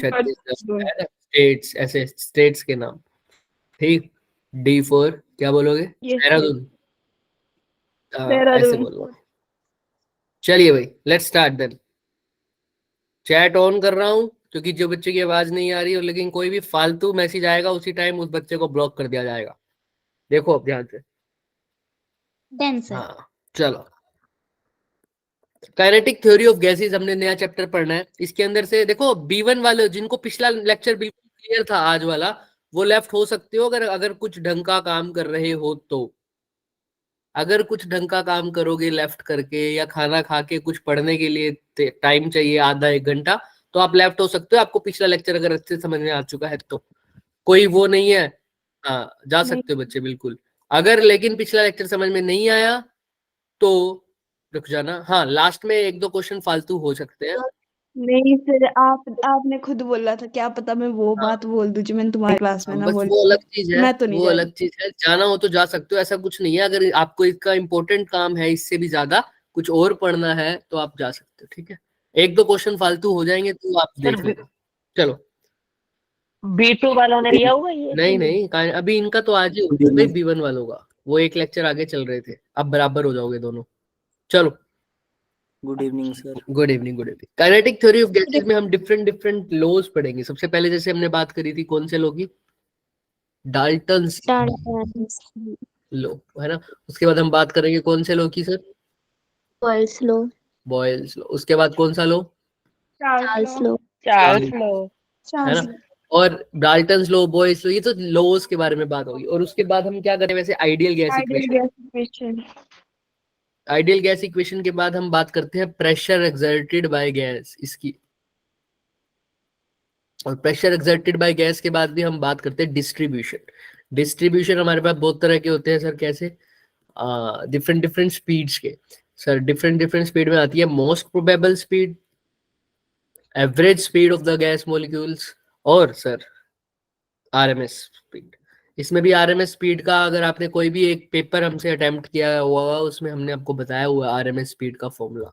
छत्तीसगढ़ है ना, स्टेट्स, ऐसे स्टेट्स के नाम। ठीक, D4 क्या बोलोगे? देहरादून। ऐसे बोलो। चलिए भाई, let's start then. Chat on कर रहा हूँ, क्योंकि जो बच्चे की आवाज नहीं आ रही हो, लेकिन कोई भी फालतू मैसेज आएगा उसी टाइम उस बच्चे को ब्लॉक कर दिया जाएगा। देखो अब ध्यान से। Done sir. हाँ चलो, काइनेटिक थ्योरी ऑफ गैसेस हमने नया चैप्टर पढ़ना है। इसके अंदर से देखो, B1 वाले जिनको पिछला लेक्चर बिल्कुल क्लियर था आज वाला, वो लेफ्ट हो सकते हो अगर अगर कुछ ढंग का काम कर रहे हो तो। अगर कुछ ढंग का काम करोगे लेफ्ट करके, या खाना खा के कुछ पढ़ने के लिए टाइम चाहिए आधा एक घंटा, तो आप लेफ्ट हो सकते हो, आपको पिछला लेक्चर अगर अच्छे से समझ में आ चुका है तो। कोई वो नहीं है, हाँ जा सकते हो बच्चे बिल्कुल। अगर लेकिन पिछला लेक्चर समझ में नहीं आया तो रुक जाना। हाँ, लास्ट में एक दो क्वेश्चन फालतू हो सकते हैं। नहीं सर, आपने खुद बोला था, क्या पता मैं वो हाँ, बात बोल दूं जो मैंने तुम्हारी क्लास में ना बस बोली। वो अलग चीज है, मैं तो नहीं वो जा अलग रही। चीज है। जाना हो तो जा सकते हो, ऐसा कुछ नहीं है। अगर आपको इसका इम्पोर्टेंट काम है, इससे भी ज्यादा कुछ और पढ़ना है, तो आप जा सकते हो। ठीक है, एक दो क्वेश्चन फालतू हो जाएंगे तो आप देख लेना। चलो, B2 वालों ने लिया हुआ ये? नहीं नहीं, अभी इनका तो आज ही हो गया भाई B1 वालों का। वो एक लेक्चर आगे चल रहे थे, अब बराबर हो जाओगे दोनों। चलो, good evening sir. Good evening, good evening. Kinetic theory of gases में हम डिफरेंट डिफरेंट लॉज पढ़ेंगे। सबसे पहले जैसे हमने बात करी थी, कौन से लॉ की? डाल्टन्स लॉ, है ना। उसके बाद हम बात करेंगे कौन से लॉ की sir? Boyle's law. Boyle's law. उसके बाद कौन सा law? Charles law. Charles law. है ना। और डाल्टन्स लॉ, बॉयल्स लॉ, ये तो लॉज के बारे में बात होगी। और उसके बाद हम क्या करें वैसे? Ideal gas equation. Ideal gas equation के बाद हम बात करते हैं प्रेशर एक्सर्टेड बाय गैस, इसकी। और प्रेशर एक्सर्टेड बाय गैस के बाद भी हम बात करते हैं डिस्ट्रीब्यूशन। डिस्ट्रीब्यूशन हमारे पास बहुत तरह के होते हैं सर। कैसे? डिफरेंट डिफरेंट स्पीड्स के। सर डिफरेंट डिफरेंट स्पीड में आती है most probable speed, average speed of the gas molecules, और सर आरएमएस स्पीड। इसमें भी आरएमएस स्पीड का, अगर आपने कोई भी एक पेपर हमसे अटेम्प्ट किया हुआ, उसमें हमने आपको बताया हुआ है आरएमएस स्पीड का फॉर्मूला,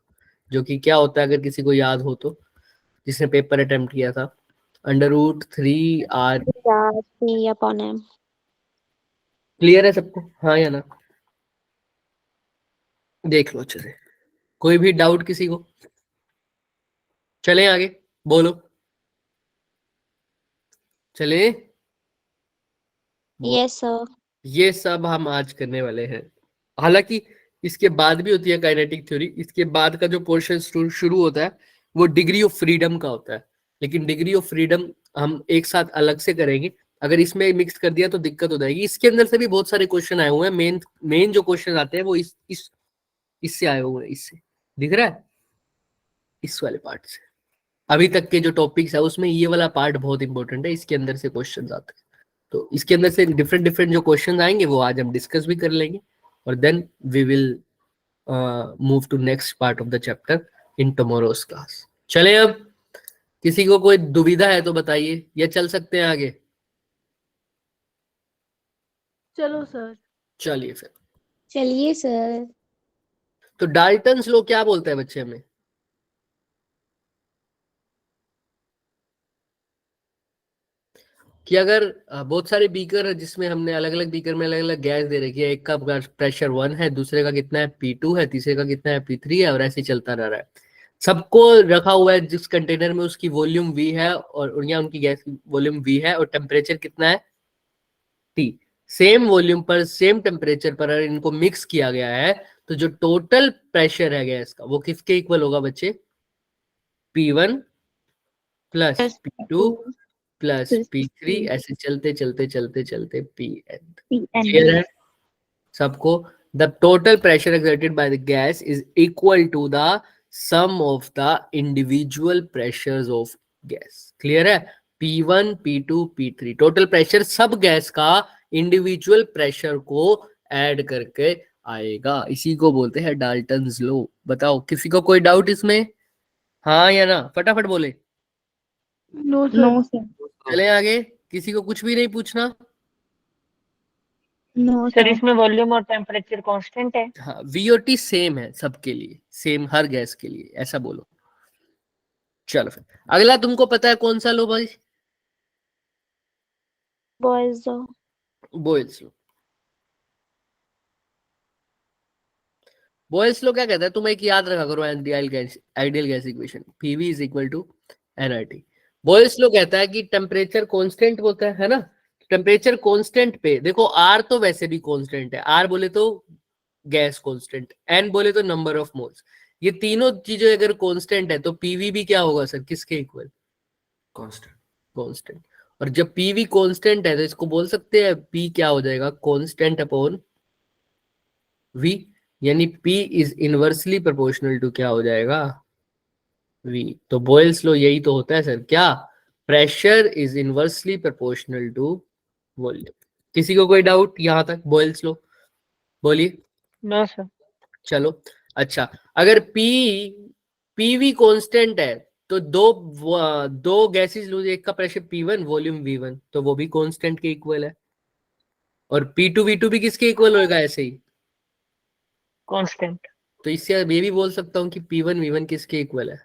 जो कि क्या होता है अगर किसी को याद हो तो, जिसने पेपर अटेम्प्ट किया था। √3R। क्लियर है सबको? हाँ या ना? देख लो अच्छे से। कोई भी डाउट किसी को? चले आगे, बोलो, चले। Yes sir. ये सब हम आज करने वाले हैं। हालांकि इसके बाद भी होती है काइनेटिक थ्योरी। इसके बाद का जो पोर्शन शुरू होता है वो डिग्री ऑफ फ्रीडम का होता है। लेकिन डिग्री ऑफ फ्रीडम हम एक साथ अलग से करेंगे। अगर इसमें मिक्स कर दिया तो दिक्कत हो जाएगी। इसके अंदर से भी बहुत सारे क्वेश्चन आए हुए हैं। मेन मेन जो क्वेश्चन आते हैं वो इससे आए हुए हैं। इससे दिख रहा है, इस वाले पार्ट से। अभी तक के जो टॉपिक्स है उसमें ये वाला पार्ट बहुत इंपॉर्टेंट है। इसके अंदर से क्वेश्चन आते हैं, तो इसके अंदर से डिफरेंट डिफरेंट जो क्वेश्चन आएंगे वो आज हम डिस्कस भी कर लेंगे। और then we will move to next part of the chapter in tomorrow's class. चले, अब किसी को कोई दुविधा है तो बताइए, या चल सकते हैं आगे? चलो सर। चलिए फिर। चलिए सर। तो डाल्टन्स लॉ क्या बोलता है बच्चे हमें? कि अगर बहुत सारे बीकर है जिसमें हमने अलग अलग बीकर में अलग अलग गैस दे रखी है, एक का प्रेशर 1 है, दूसरे का कितना है P2 है, तीसरे का कितना है P3 है, और ऐसे ही चलता रह रहा है। सबको रखा हुआ है जिस कंटेनर में, उसकी वॉल्यूम V है, और या उनकी गैस की वॉल्यूम V है, और टेम्परेचर कितना है T। सेम वॉल्यूम पर सेम टेम्परेचर पर अगर इनको मिक्स किया गया है, तो जो टोटल प्रेशर है गैस का वो किसके इक्वल होगा बच्चे? P1 plus P2 plus P3, ऐसे चलते चलते चलते चलते Pn। क्लियर है सबको? The total pressure exerted by the gas is equal to the sum of the individual pressures of gas. Clear है? P1 P2 P3 total pressure सब gas का इंडिविजुअल प्रेशर को ऐड करके आएगा। इसी को बोलते हैं डाल्टन्स लॉ। बताओ, किसी को कोई डाउट इसमें? हाँ या ना? फटाफट बोले। No sir. चले आगे, किसी को कुछ भी नहीं पूछना? No sir sir. इसमें वॉल्यूम और टेम्परेचर कांस्टेंट है? हाँ, VOT सेम है सबके लिए, सेम हर गैस के लिए, ऐसा बोलो। चलो फिर अगला तुमको पता है कौन सा लो भाई? Boyle's law. Boyle's law. Boyle's law क्या कहता है, तुम एक याद रखा करो, ideal gas equation PV is equal to NRT. Boyle's law कहता है कि टेम्परेचर कांस्टेंट होता है ना, टेम्परेचर कांस्टेंट पे देखो, आर तो वैसे भी कांस्टेंट है, आर बोले तो गैस कांस्टेंट, एन बोले तो नंबर ऑफ मोल्स, ये तीनों चीजें अगर कांस्टेंट है तो पीवी भी क्या होगा सर, किसके इक्वल? कांस्टेंट। कांस्टेंट। और जब पीवी कांस्टेंट है तो इसको बोल सकते हैं पी क्या हो जाएगा, कांस्टेंट अपॉन वी, यानी P is inversely proportional to क्या हो जाएगा, V। तो बॉयल्स लो यही तो होता है सर, क्या? Pressure is inversely proportional to volume. किसी को कोई डाउट यहां तक बॉयल्स लो? बोलिए। No sir. चलो अच्छा, अगर पीवी कांस्टेंट है तो दो गैसेस लूज, एक का प्रेशर P1 वॉल्यूम V1, तो वो भी कांस्टेंट के इक्वल है। और P2 V2 भी किसके इक्वल होगा ऐसे ही? कांस्टेंट। तो इससे ये भी बोल सकता हूँ कि P1 V1 किसके इक्वल है,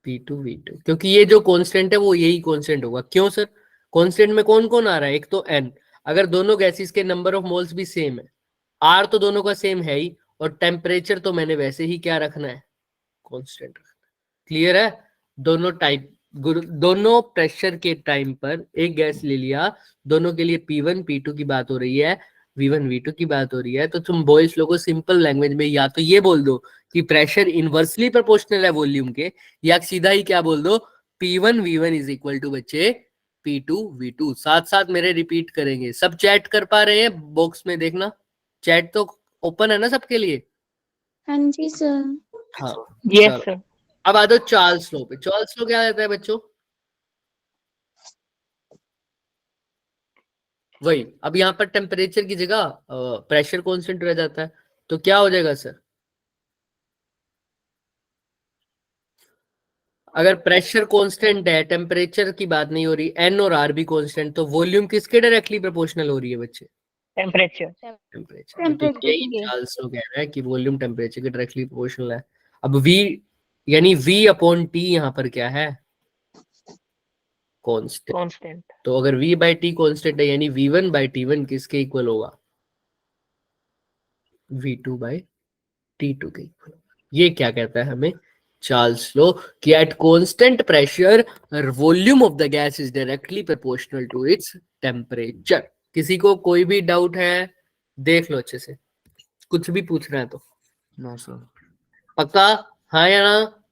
P2 V2, क्योंकि ये जो कांस्टेंट है वो यही कांस्टेंट होगा। क्यों सर? कांस्टेंट में कौन कौन आ रहा है, एक तो n, अगर दोनों गैसेस के नंबर ऑफ मोल्स भी सेम है, r तो दोनों का सेम है ही, और टेम्परेचर तो मैंने वैसे ही क्या रखना है, कांस्टेंट रखना है। क्लियर है? दोनों टाइप, दोनों प्रेशर के टाइम पर एक गैस ले लिया, दोनों के लिए P1 P2 की बात हो रही है, V1 V2 की बात हो रही है, तो तुम बॉयज लोगों को सिंपल लैंग्वेज में या तो ये बोल दो कि प्रेशर इनवर्सली प्रोपोर्शनल है वॉल्यूम के, या सीधा ही क्या बोल दो, P1 V1 is equal to बच्चे P2 V2। साथ साथ मेरे रिपीट करेंगे। सब चैट कर पा रहे हैं? बॉक्स में देखना, चैट तो ओपन है ना सबके लिए? हाँ जी सर। हाँ यस चलो, सर। अब आ जाओ चार्ल्स लो पे। चार्ल्स लो क्या रहता है बच्चों? वही, अब यहाँ पर टेम्परेचर की जगह प्रेशर कांस्टेंट रह जाता है, तो क्या हो जाएगा सर, अगर प्रेशर कांस्टेंट है, टेम्परेचर की बात नहीं हो रही, एन और आर भी कांस्टेंट, तो वॉल्यूम किसके डायरेक्टली प्रोपोर्शनल हो रही है बच्चे? टेम्परेचर। टेम्परेचर। तो टेम्परेचर यही के। चार्ल्स लो कह रहा है कि वॉल्यूम टेम्परेचर के डायरेक्टली प्रोपोर्शनल है। अब V यानी V अपॉन T यहाँ पर क्या है, कांस्टेंट। कांस्टेंट। तो अगर V बाई T कांस्टेंट है, यानी V1 बाई T1 किसके इक्वल होगा, V2 बाई T2 के इक्वल। ये क्या कहता है हमें चार्ल्स लो, कि at constant pressure volume of the gas is directly proportional to its temperature. किसी को कोई भी डाउट है? देख लो अच्छे से, कुछ भी पूछना है तो। No sir. पक्का? हाँ या ना?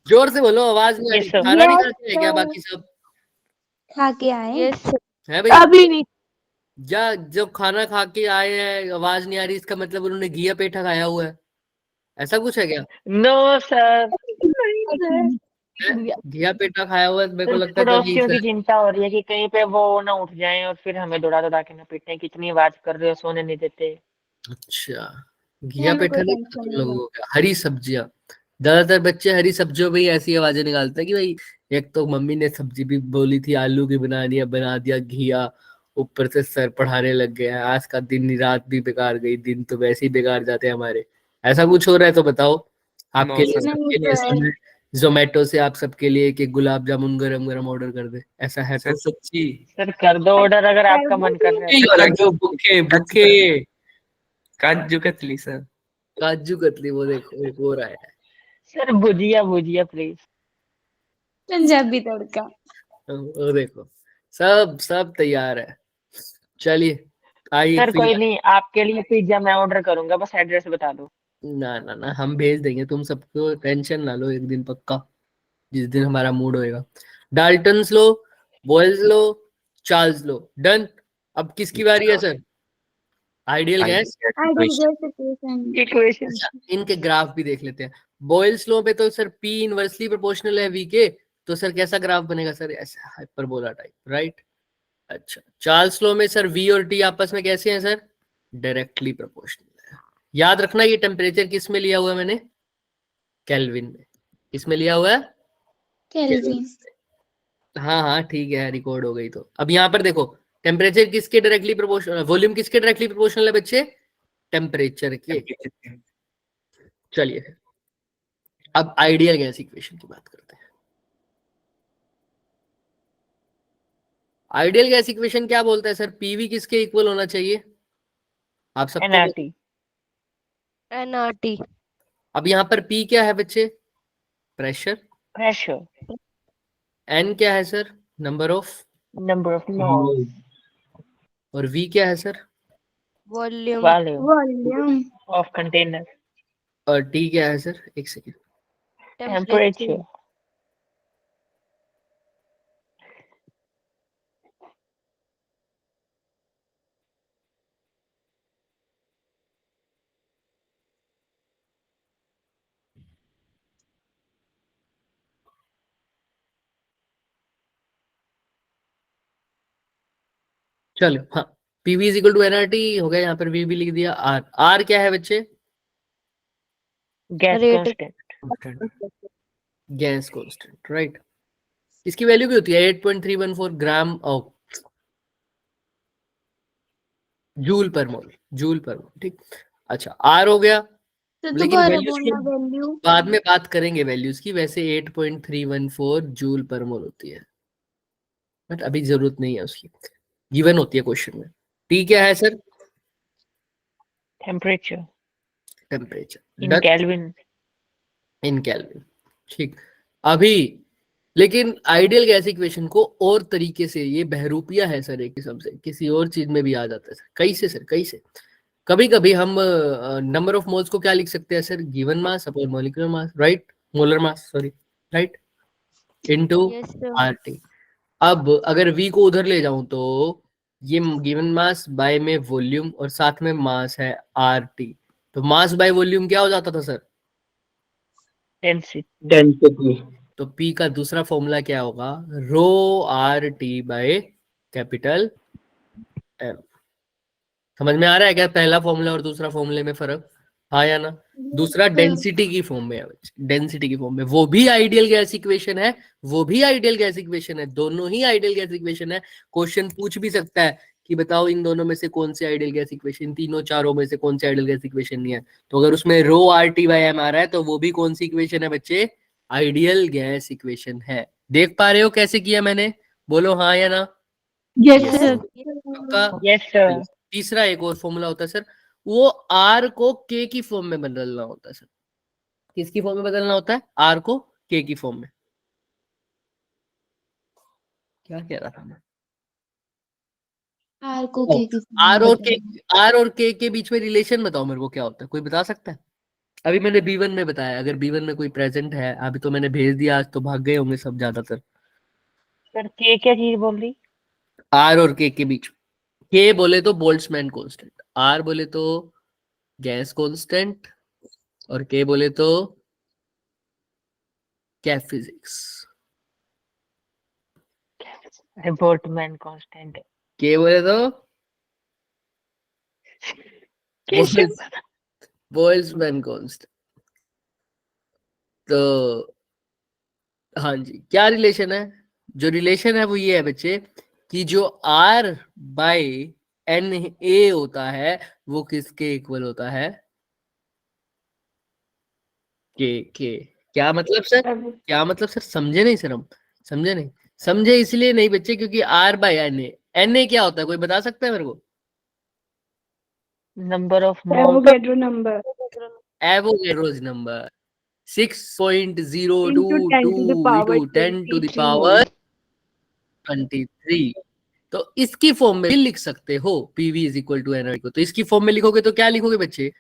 जोर से बोलो, आवाज नहीं आ रही। Yes, sir. खाना नहीं Yes, खाते हैं क्या sir. बाकी सब? खा के आए। यस है भाई? अभी नहीं। या जो खाना खा के आए हैं आवाज नहीं आ रही, इसका मतलब उन्होंने घिया पेठा खाया हुआ है, ऐसा कुछ है क्या? No sir. नहीं सर। घिया पेठा खाया हुआ है, मेरे को सिर्फ लगता है तभी पड़ोसियों सर। की चिंता हो रही है कि कहीं पे वो ना उठ जाएं और फिर हमें दौड़ा दौड़ा के ना पीटें, कितनी आवाज कर रहे हो, सोने नहीं देते। अच्छा, घिया हमें पेठा कोई नहीं टेंशन तुम नहीं लोगों है। को? क्या हरी सब्जियां, ज्यादातर बच्चे हरी सब्जियों में ही ऐसी आवाजें निकालते हैं कि भाई एक तो मम्मी ने सब्जी भी बोली थी आलू की बनानी है, बना दिया घिया, ऊपर से सर पढ़ाने लग गया, आज का दिन रात भी बेकार गई, दिन तो वैसे ही बेकार जाते हैं हमारे। ऐसा कुछ हो रहा है तो बताओ, आपके नो लिए सर। सबके लिए सर। जोमेटो से आप सबके लिए एक गुलाब जामुन गरम गरम ऑर्डर कर दे, ऐसा है सर तो? सच्ची। सर कर दो ऑर्डर अगर आपका मन कर रहा है तो। काजू भूखे भूखे। काजू कतली सर। काजू कतली, वो देखो एक और आया है। Sir bhujia bhujia please. पंजाबी तड़का। वो देखो, सब सब तैयार है। चलिए आइए सर कोई फिर। नहीं, आपके लिए पिज्जा मैं ऑर्डर करूंगा, बस एड्रेस बता दो। ना ना ना, हम भेज देंगे, तुम सबको टेंशन ना लो, एक दिन पक्का, जिस दिन हमारा मूड होएगा। डाल्टन्स लो, बॉयल्स लो, चार्ल्स लो, डन। अब किसकी बारी है sir? Ideal gas. Ideal gas equation. Equation. अच्छा, इनके ग्राफ भी देख लेते हैं। बॉयल्स लो पे तो सर P इनवर्सली प्रोपोर्शनल है V के, तो सर कैसा ग्राफ बनेगा सर, ऐसा हाइपरबोला टाइप, राइट। अच्छा, चार्ल्स लो में सर V और T आपस में कैसे हैं सर, डायरेक्टली प्रोपोर्शनल है। याद रखना ये टेम्परेचर किस में लिया हुआ है मैंने, केल्विन में। किसमें लिया हुआ है? केल्विन। हाँ हाँ ठीक है, रिकॉर्ड हो गई। तो अब यहाँ पर देखो, टेम्परेचर किसके डायरेक्टली प्रोपोर्शनल, वॉल्यूम किसके डायरेक्टली प्रोपोर्शनल है बच्चे, टेम्परेचर के। चलिए अब आइडियल गैस इक्वेशन की बात करते हैं। आइडियल गैस इक्वेशन क्या बोलता है सर? पीवी किसके इक्वल होना चाहिए? आप सबको एनआरटी। एनआरटी। अब यहाँ पर पी क्या है बच्चे? प्रेशर। प्रेशर। एन क्या है sir? Number of. Number of moles. और वी क्या है sir? Volume. Volume volume. Of container. और टी क्या है सर? एक सेकेंड। टेम्परेचर। चलो हाँ, PV is equal to NRT हो गया। यहाँ पर वी भी लिख दिया। आर, आर क्या है बच्चे? Gas Rate. Constant. Gas constant, right. इसकी वैल्यू भी होती है 8.314 ग्राम ऑफ जूल पर मोल। जूल पर मोल, ठीक। अच्छा, आर हो गया। तो लेकिन दोबारा वैल्यूज की बोलना वैल्यू। बाद में बात करेंगे वैल्यूज की। वैसे 8.314 जूल पर मोल होती है, बट अभी जरूरत नहीं है उसकी, गिवन होती है क्वेश्चन में। टी क्या है sir? Temperature temperature. In Kelvin. In Kelvin, ठीक। अभी लेकिन आइडियल गैस इक्वेशन को और तरीके से, ये बहरूपिया है सर एक किस्म से, किसी और चीज में भी आ जाता है सर। कैसे सर? कैसे? कभी कभी हम नंबर ऑफ मोल्स को क्या लिख सकते हैं sir? Given mass upon molecular mass, right? Molar mass, sorry, right, into Yes, sir. RT. अब अगर वी को उधर ले जाऊं तो ये गिवन मास बाय में वॉल्यूम और साथ में मास है आरटी, तो मास बाय वॉल्यूम क्या हो जाता था सर? डेंसिटी। तो पी का दूसरा फॉर्मूला क्या होगा? Rho R T by capital M. समझ में आ रहा है क्या पहला फॉर्मूला और दूसरा फॉर्मूले में फर्क? हाँ या ना? दूसरा डेंसिटी की फॉर्म में है, डेंसिटी की फॉर्म में। वो भी आइडियल गैस इक्वेशन है, वो भी आइडियल गैस इक्वेशन है, दोनों ही आइडियल गैस इक्वेशन है। क्वेश्चन पूछ भी सकता है कि बताओ इन दोनों में से कौन सी आइडियल गैस इक्वेशन, तीनों चारों में से कौन सी आइडियल गैस इक्वेशन नहीं है। तो अगर उसमें रो आर टी बाई एम आ रहा है तो वो भी कौन सी इक्वेशन है बच्चे? आइडियल गैस इक्वेशन है। देख पा रहे हो कैसे किया मैंने? बोलो हाँ या ना? Yes Yes. सर। आपका यस सर। तीसरा एक और फॉर्मूला होता है सर, वो आर को के की फॉर्म में बदलना होता है सर। किसकी फॉर्म में बदलना होता है? आर को के की फॉर्म में। क्या कह रहा था मैं? आर को के की आर और के, आर और के बीच में रिलेशन बताओ मेरे को, क्या होता है? कोई बता सकता है? अभी मैंने B1 में बताया, अगर B1 में कोई प्रेजेंट है, अभी तो मैंने भेज दिया, आज तो भाग गए होंगे सब ज्यादातर। सर के क्या चीज बोल रही? आर और के बीच, के बोले तो बोल्ट्जमैन कांस्टेंट, आर बोले तो गैस कांस्टेंट, और के बोले तो क्या फिजिक्स। अरे बोल्ट्जमैन कांस्टेंट। के बोले तो कैसे? Boltzmann constant. तो हाँ जी, क्या रिलेशन है? जो रिलेशन है वो ये है बच्चे कि जो R बाय एन ए होता है वो किसके इक्वल होता है? के। क्या मतलब सर? क्या मतलब सर? समझे नहीं सर? हम समझे नहीं? समझे इसलिए नहीं बच्चे क्योंकि R बाय एन ए क्या होता है? कोई बता सकता है मेरे को? Number of moles. Avogadro number Avogadro's number 6.0222 into 10 to the power into 10 to the 23 power moles. 23। तो इसकी फॉर्म में भी लिख सकते हो PV is equal to NRT को। तो इसकी फॉर्म में लिखोगे तो क्या लिखोगे बच्चे?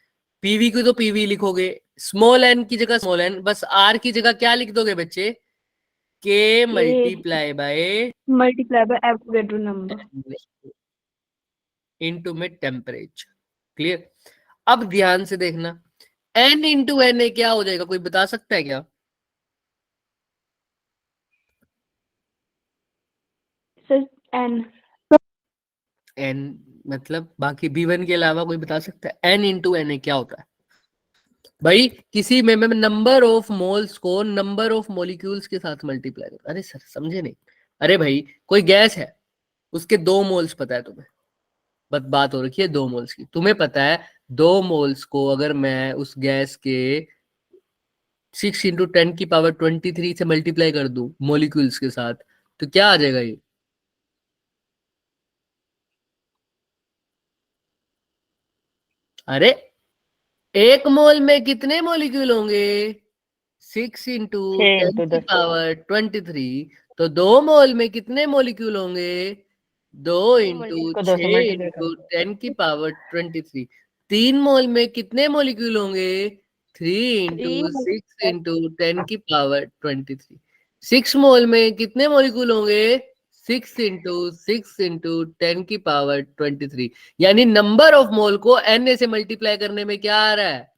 पीवी को तो पीवी लिखोगे, स्मॉल एन की जगह स्मॉल एन, बस आर की जगह क्या लिख दोगे बच्चे? के multiply by Multiply by Avogadro number. Into में टेम्परेचर। क्लियर? अब ध्यान से देखना, एन इंटू एन ए क्या हो जाएगा? कोई बता सकता है क्या? Sir, N. एन मतलब बाकी B1 के अलावा कोई बता सकता है? एन इंटू एन ए क्या होता है भाई? किसी में नंबर ऑफ मोल्स को नंबर ऑफ मॉलिक्यूल्स के साथ मल्टीप्लाई करता। अरे सर समझे नहीं? अरे भाई कोई गैस है, उसके 2 मोल्स पता है तुम्हें, बस बात हो रखी है 2 मोल्स की। तुम्हें पता है 2 मोल्स को अगर मैं उस गैस के 6 इंटू 10⁻23 से मल्टीप्लाई कर दूं मोलिक्यूल्स के साथ, तो क्या आ जाएगा ये? अरे एक मोल में कितने मोलिक्यूल होंगे? 6 इंटू 6 10 into की 10 पावर 23। तो 2 मोल में कितने मोलिक्यूल होंगे? 2 इंटू इसको 2 से 6 मल्टीप्लाई इंटू करो। 10 की पावर 23। 3 मोल में कितने मोलिक्यूल होंगे? 3 इंटू 6 इंटू 10 की पावर 23। 6 मोल में कितने मोलिक्यूल होंगे? 6 इंटू 6 इंटू 10 की पावर 23। यानी नंबर ऑफ मोल को Na से मल्टीप्लाई करने में क्या आ रहा है?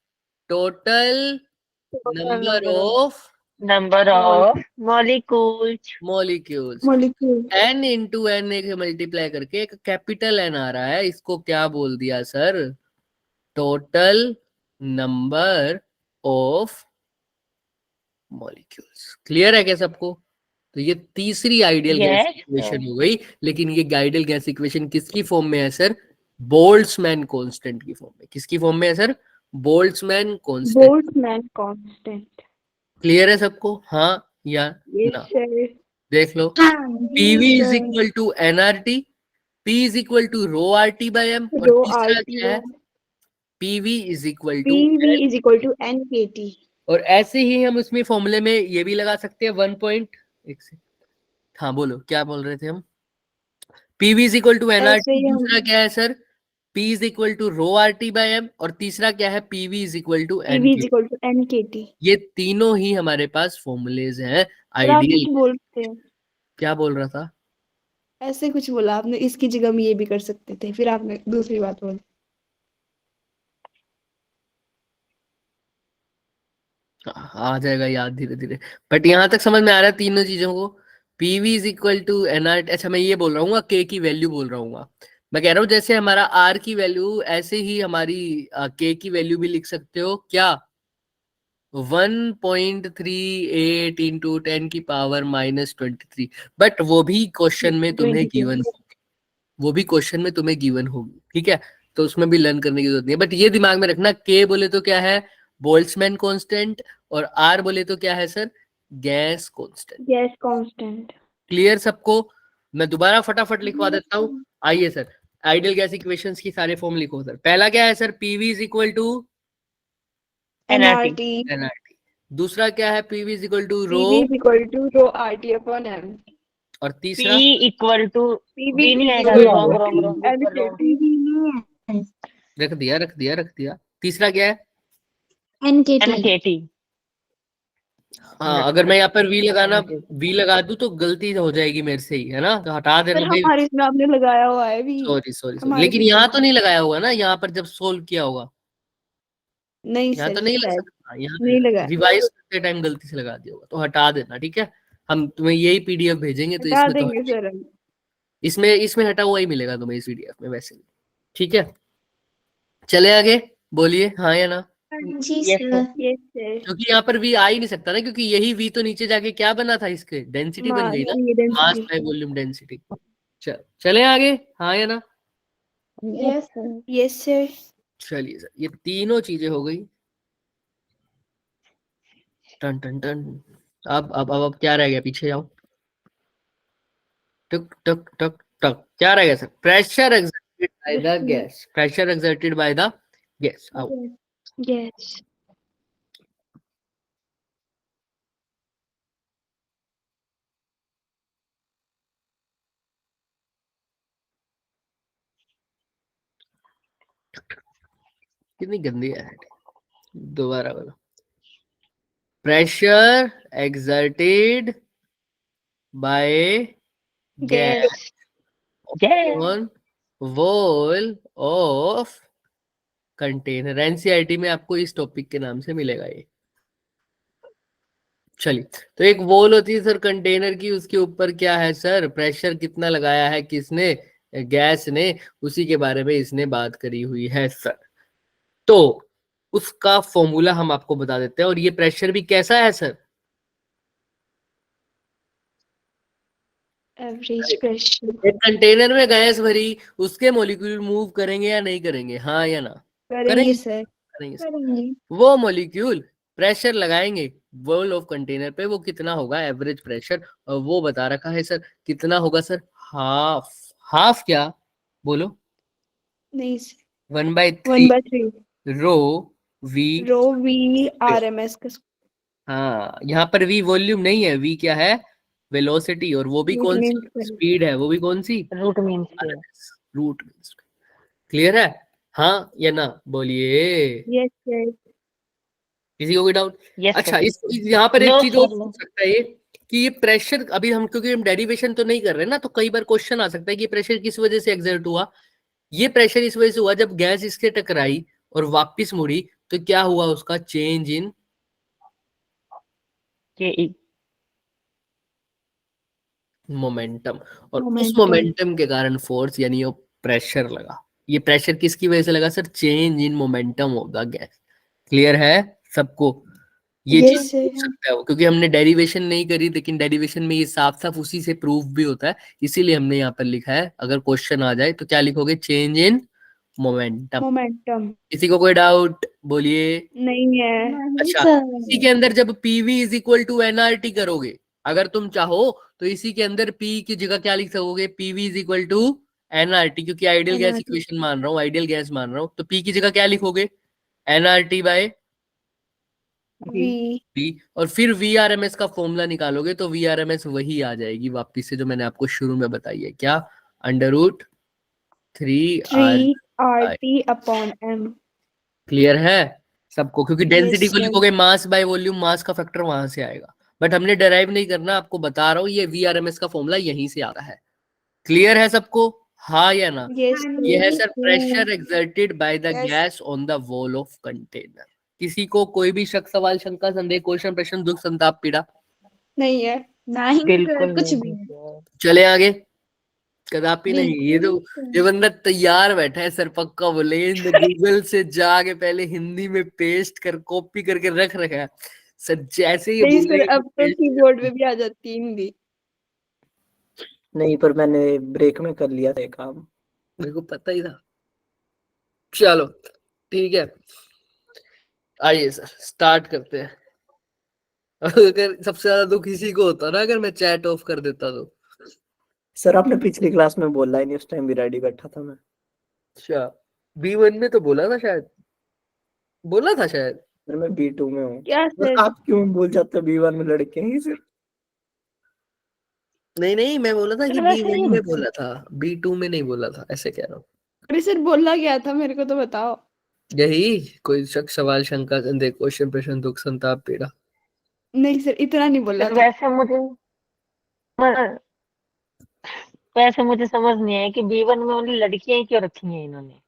Total number of Number of molecules. Molecules. Molecule n into N से मल्टीप्लाई करके एक कैपिटल एन आ रहा है, इसको क्या बोल दिया sir? Total number of molecules. Clear है क्या सबको? तो ये तीसरी आइडियल गैस Yes, इक्वेशन हो गई। लेकिन ये आइडियल गैस इक्वेशन किसकी फॉर्म में है सर? बोल्ट्जमैन कांस्टेंट की फॉर्म में। किसकी फॉर्म में है sir? Boltzmann constant. Boltzmann constant. Clear है सबको? हाँ या यस ना? सर। देख लो, हाँ PV जी is sir. Equal to NRT, P is equal to rho RT by M, और रो तीसरा RT क्या है? PV is equal to PV is equal to NKT। और ऐसे ही हम उसमें फॉर्मूले में ये भी लगा सकते हैं 1 पॉइंट। एक से हाँ बोलो क्या बोल रहे थे हम? PV इज इक्वल टू ऐसे NRT, ही हम दूसरा क्या है सर? P is equal to rho RT by M, और तीसरा क्या है? PV is equal to PV is NK। Equal to NKT। ये तीनों ही हमारे पास फॉर्मूलेज हैं और आप आइडियल। कुछ बोलते हैं, क्या बोल रहा था? ऐसे कुछ बोला आपने, इसकी जगह में ये भी कर सकते थे, फिर आपने दूसरी बात बोली। आ जाएगा याद धीरे धीरे। बट यहाँ तक समझ में आ रहा है तीनों चीजों को। PV is equal to NRT। अच्छा मैं ये बोल रहा हूँ K की वैल्यू बोल रहा हूँ। मैं कह रहा हूँ जैसे हमारा R की वैल्यू, ऐसे ही हमारी K की वैल्यू भी लिख सकते हो क्या? 1.38 इंटू 10 की पावर -23। बट वो भी क्वेश्चन में तुम्हें 22। गिवन होगी, वो भी क्वेश्चन में तुम्हें गिवन होगी, ठीक है? तो उसमें भी लर्न करने की जरूरत नहीं है। बट ये दिमाग में रखना, K बोले तो क्या है? बोल्ट्जमैन कांस्टेंट, और R बोले तो क्या है sir? Gas constant. Gas constant. Clear सबको? मैं दोबारा फटाफट लिखवा देता हूँ। आइए सर, आइडियल गैस इक्वेशंस की सारे फॉर्म लिखो सर। पहला क्या है sir? PV is equal to NRT। NRT। दूसरा क्या है? PV is equal to rho, PV is equal to rho RT upon M। और P तीसरा equal to PV B नहीं इज आएगा, equal wrong to wrong wrong, ऊपर wrong। NKT। रख दिया। तीसरा क्या है? NKT। NKT। हाँ, अगर मैं यहाँ पर V लगा दूं तो गलती हो जाएगी मेरे से ही, है ना? तो हटा पर देना भाई। हमारे इसमें आपने लगाया हुआ है भी। सॉरी। हमारे लेकिन पेपर यहाँ में तो नहीं लगाया होगा ना, यहाँ पर जब सोल्व किया होगा नहीं यहाँ सर, तो नहीं लग शायद सकता। यहाँ नहीं लगा। रिवाइज करते टाइम गलती से लगा दिया होगा, तो हटा देना, ठीक है? हम तुम्हें यही PDF भेजेंगे तो हटा इसमें तो देंगे सर हम। इसमें हटा हुआ ही मिलेगा तुम्हें इस PDF में वैसे भी, ठीक है? चले आगे, बोलिए हाँ या ना? जी Yes sir. sir। Yes sir. क्योंकि यहाँ पर V आ ही नहीं सकता ना, क्योंकि यही V तो नीचे जाके क्या बना था? इसके डेंसिटी बन मास, गई ना, ये mass density. By volume density. चले आगे, हाँ या ना? Yes sir. Yes sir. चलिए सर, ये तीनों चीजें हो गई। टन टन टन। अब क्या रह गया? पीछे जाओ। टक टक टक टक, क्या रह गया sir? Pressure exerted by the gas. Pressure exerted by the gas. आओ। यस। कितनी गंदी है। दोबारा बोलो। Pressure exerted by gas gas. Yes। On wall of container. NCERT में आपको इस टॉपिक के नाम से मिलेगा ये। चलिए, तो एक वॉल होती है सर कंटेनर की, उसके ऊपर क्या है सर? प्रेशर कितना लगाया है किसने? गैस ने। उसी के बारे में इसने बात करी हुई है सर। तो उसका फॉर्मूला हम आपको बता देते हैं। और ये प्रेशर भी कैसा है सर? Average pressure. एक कंटेनर में गैस भरी, उसके मॉलिक्यूल मूव करेंगे या नहीं करेंगे? हाँ या ना? करेंगे करेंगे सर। करेंगे सर। करेंगे। वो मॉलिक्यूल प्रेशर लगाएंगे वॉल ऑफ कंटेनर पे, वो कितना होगा एवरेज प्रेशर, और वो बता रखा है सर कितना होगा सर, हाफ। हाफ क्या बोलो, नहीं 1/3 1/3 रो वी। रो वी RMS का हाँ, यहाँ पर वी वॉल्यूम नहीं है, वी क्या है, वेलोसिटी, और वो भी रूट कौन सी मीन स्पीड है, वो भी कौन सी, root mean square. Root. Clear है, हाँ या ना बोलिए, यस यस किसी को कोई डाउट? यस अच्छा, सर। यहाँ पर एक नो चीज और सर, नो। पूछ सकता है ये कि ये प्रेशर, अभी हम क्योंकि हम डेरिवेशन तो नहीं कर रहे ना, तो कई बार क्वेश्चन आ सकता है कि प्रेशर किस वजह से एक्सर्ट हुआ। ये प्रेशर इस वजह से हुआ जब गैस इसके टकराई और वापस मुड़ी, तो क्या हुआ उसका चेंज इन के मोमेंटम, और उस मोमेंटम मोमेंटम के कारण फोर्स यानी वो प्रेशर लगा। ये प्रेशर किसकी वजह से लगा sir, change in momentum of the gas. Clear है सबको, ये चीज यस पूछ सकता है वो, क्योंकि हमने डेरिवेशन नहीं करी, लेकिन डेरिवेशन में ये साफ साफ उसी से प्रूफ भी होता है, इसीलिए हमने यहाँ पर लिखा है। अगर क्वेश्चन आ जाए तो क्या लिखोगे, चेंज इन मोमेंटम। मोमेंटम किसी को कोई डाउट बोलिए? नहीं है अच्छा, इसी के अंदर जब PV is equal to NRT करोगे, अगर तुम चाहो तो इसी के अंदर P की जगह क्या लिख सकोगे, PV is equal to NRT, क्योंकि आइडियल गैस NRT इक्वेशन मान रहा हूँ, आइडियल गैस मान रहा हूँ, तो P की जगह क्या लिखोगे, NRT बाय वी P, और फिर VRMS का फॉर्मूला निकालोगे तो VRMS वही आ जाएगी वापिस से जो मैंने आपको शुरू में बताई है, क्या, √3R। 3RT/m। क्लियर है सबको, क्योंकि डेंसिटी यस को लिखोगे मास बाय वॉल्यूम, मास का फैक्टर वहां से आएगा, बट हमने डेराइव नहीं करना, आपको बता रहा हूँ, ये VRMS का फॉर्मूला यहीं से आता है। क्लियर है सबको, हाँ या ना? यस ये है sir pressure exerted by the gas on the wall of container. किसी को कोई भी शक, सवाल, शंका, संदेह, क्वेश्चन, प्रश्न, दुख, संताप, पीड़ा? नहीं है नहीं बिल्कुल कुछ नहीं भी सर। चले आगे, कदापि नहीं। ये तो बिल्कुल ये बंदा तैयार बैठा है सर, पक्का बोले गूगल से जाके पहले हिंदी में पेस्ट कर कॉपी करके रख रखा है सर, जैसे ही नहीं सर, बोलेगा अब तो कीबोर्ड में भी आ जाती है हिंदी। नहीं, पर मैंने ब्रेक में कर लिया था ये काम। मेरे को पता ही था। चलो ठीक है, आइए सर स्टार्ट करते हैं। अगर सबसे ज्यादा दुख इसी को होता ना, अगर मैं चैट ऑफ कर देता तो। सर आपने पिछली क्लास में बोला ही नहीं, उस टाइम भी रेडी बैठा था मैं। अच्छा, B1 में तो बोला था शायद, बोला था शायद। सर मैं B2 में हूँ। क्या सर? आप क्यों भूल जाते हो, B1 में लड़के हैं सर। नहीं नहीं, मैं बोला था कि चलो B1 सर। में बोला था, B2 में नहीं बोला था, ऐसे कह रहा हूँ। अरे सर बोला गया था, मेरे को तो बताओ। यही कोई शक, सवाल, शंका, संदेह, क्वेश्चन, प्रश्न, दुख, संताप, पीड़ा? नहीं सर, इतना नहीं बोला सर था। वैसे मुझे समझ नहीं आया कि B1 में ओनली लड़कियां ही क्यों रखी हैं इन्होंने।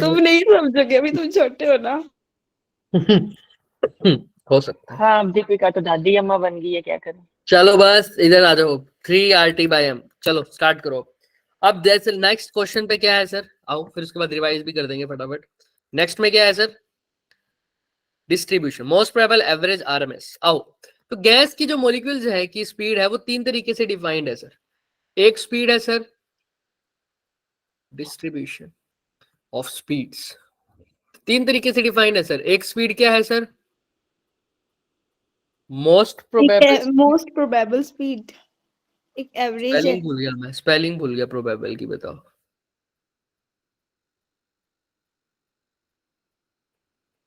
तुम नहीं समझोगे, अभी तुम छोटे हो ना। हो सकता है। हाँ, अब दीपिका तो दादी अम्मा बन गई है, क्या करें। चलो बस इधर आ जाओ, 3RT/m। चलो स्टार्ट करो। अब जैसे नेक्स्ट क्वेश्चन पे क्या है सर, आओ, फिर उसके बाद रिवाइज भी कर देंगे फटाफट। नेक्स्ट में क्या है sir, distribution, most probable, average, RMS। आओ, तो गैस की जो मॉलिक्यूल्स है की स्पीड है वो तीन तरीके से डिफाइंड है सर। एक स्पीड है सर डिस्ट्रीब्यूशन ऑफ स्पीड्स, तीन तरीके से डिफाइंड है सर। एक स्पीड क्या है sir, most probable. Most probable speed, एक एवरेज है। स्पेलिंग भूल गया मैं, स्पेलिंग भूल गया प्रोबेबल की, बताओ।